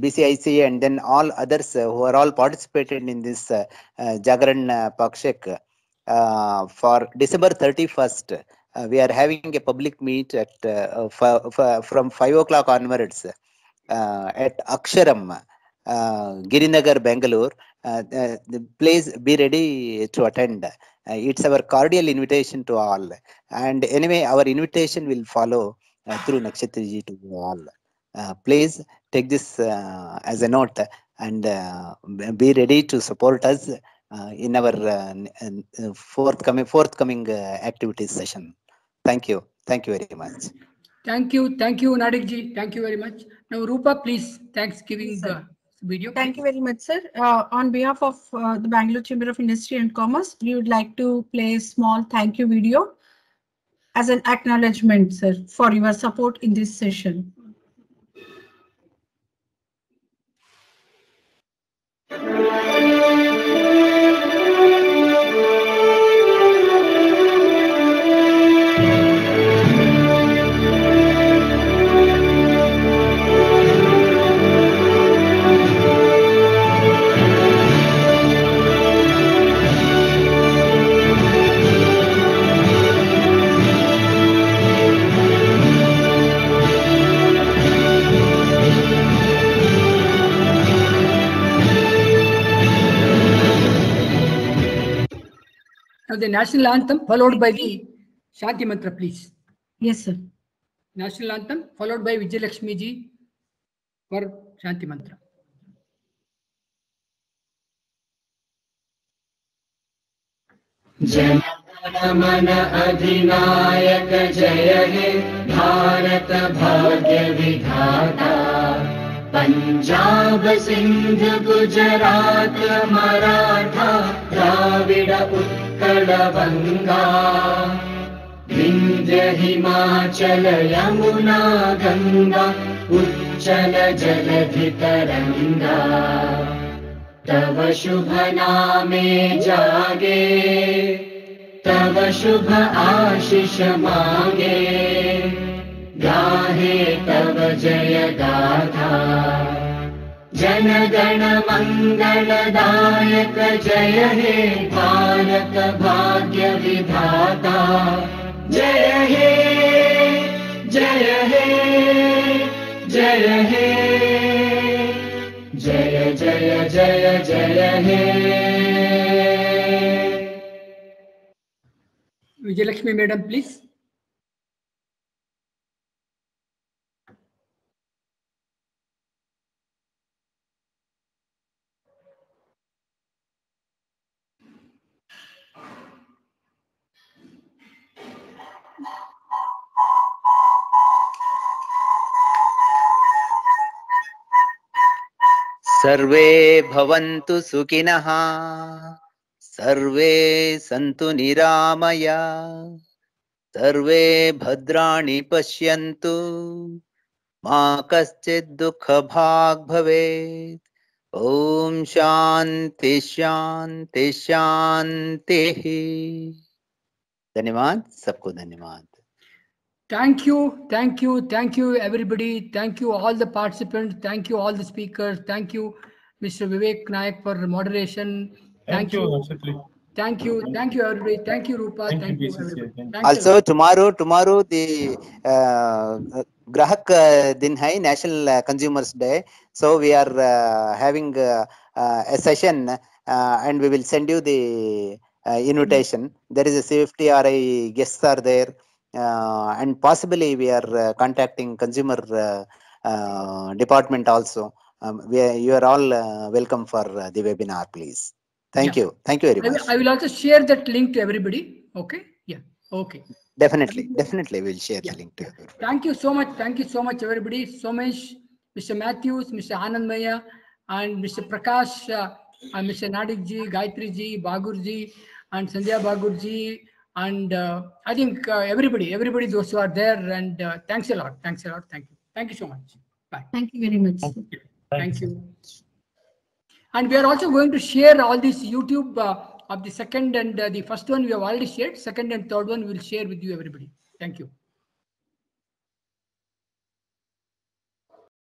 BCIC, and then all others who are all participated in this Jagran Pakshak for December 31st. We are having a public meet at from 5 o'clock onwards at Aksharam, Girinagar, Bangalore. Please be ready to attend. It's our cordial invitation to all. And anyway, our invitation will follow through Nakshatri ji to all. Please take this as a note and be ready to support us in our forthcoming activities session. Thank you very much. Thank you, Nadik ji. Thank you very much. Now, Rupa, please, thanks giving the video. Thank you very much, sir. On behalf of the Bangalore Chamber of Industry and Commerce, we would like to play a small thank you video as an acknowledgement, sir, for your support in this session. Now the national anthem followed by the Shanti Mantra, please. Yes, sir. National anthem followed by Vijay Lakshmi ji for Shanti Mantra. जनगणमन अधिनायक जय हे भारत भाग्य विधाता पंजाब सिंध गुजरात मराठा द्राविड उत्कल बंगा विंध्य हिमाचल यमुना गंगा उच्चल जलधि तरंगा तव शुभ नामे जागे तव शुभ आशीष मांगे गाहे तव जय गाथा जन गण मंगलदायक जय हे भारत भाग्य विधाता जय हे जय हे जय हे जय जय जय जय हे Vijay Lakshmi madam, please. सर्वे भवन्तु सुखिनः सर्वे सन्तु निरामया सर्वे भद्राणि पश्यन्तु मा कश्चित् दुःखभाग् भवेत् ॐ शान्ति शान्ति शान्तिः धन्यवाद सबको धन्यवाद Thank you everybody. Thank you all the participants. Thank you all the speakers. Thank you Mr. Vivek Nayak for moderation. Thank you Nakshatri. Thank you everybody. Thank you Rupa. Thank you everybody. Thank also you. tomorrow the Grahak Din hai National Consumers Day, so we are having a session and we will send you the invitation. There is a CFTRI guests are there. And possibly we are contacting consumer department also. You are all welcome for the webinar, please. Thank you very much. I will also share that link to everybody. Okay. Yeah. Okay. Definitely we'll share the link to everybody. Thank you so much everybody. Somesh, Mr. Matthews, Mr. Anand Maya, and Mr. Prakash, and Mr. Nadik ji, Gayatri ji, Bagur ji, and Sandhya Bagur ji. And I think everybody those who are there, and thanks a lot. Thank you so much. Bye. Thank you very much. Thank you. And we are also going to share all this YouTube of the second and the first one we have already shared. Second and third one we will share with you everybody. Thank you.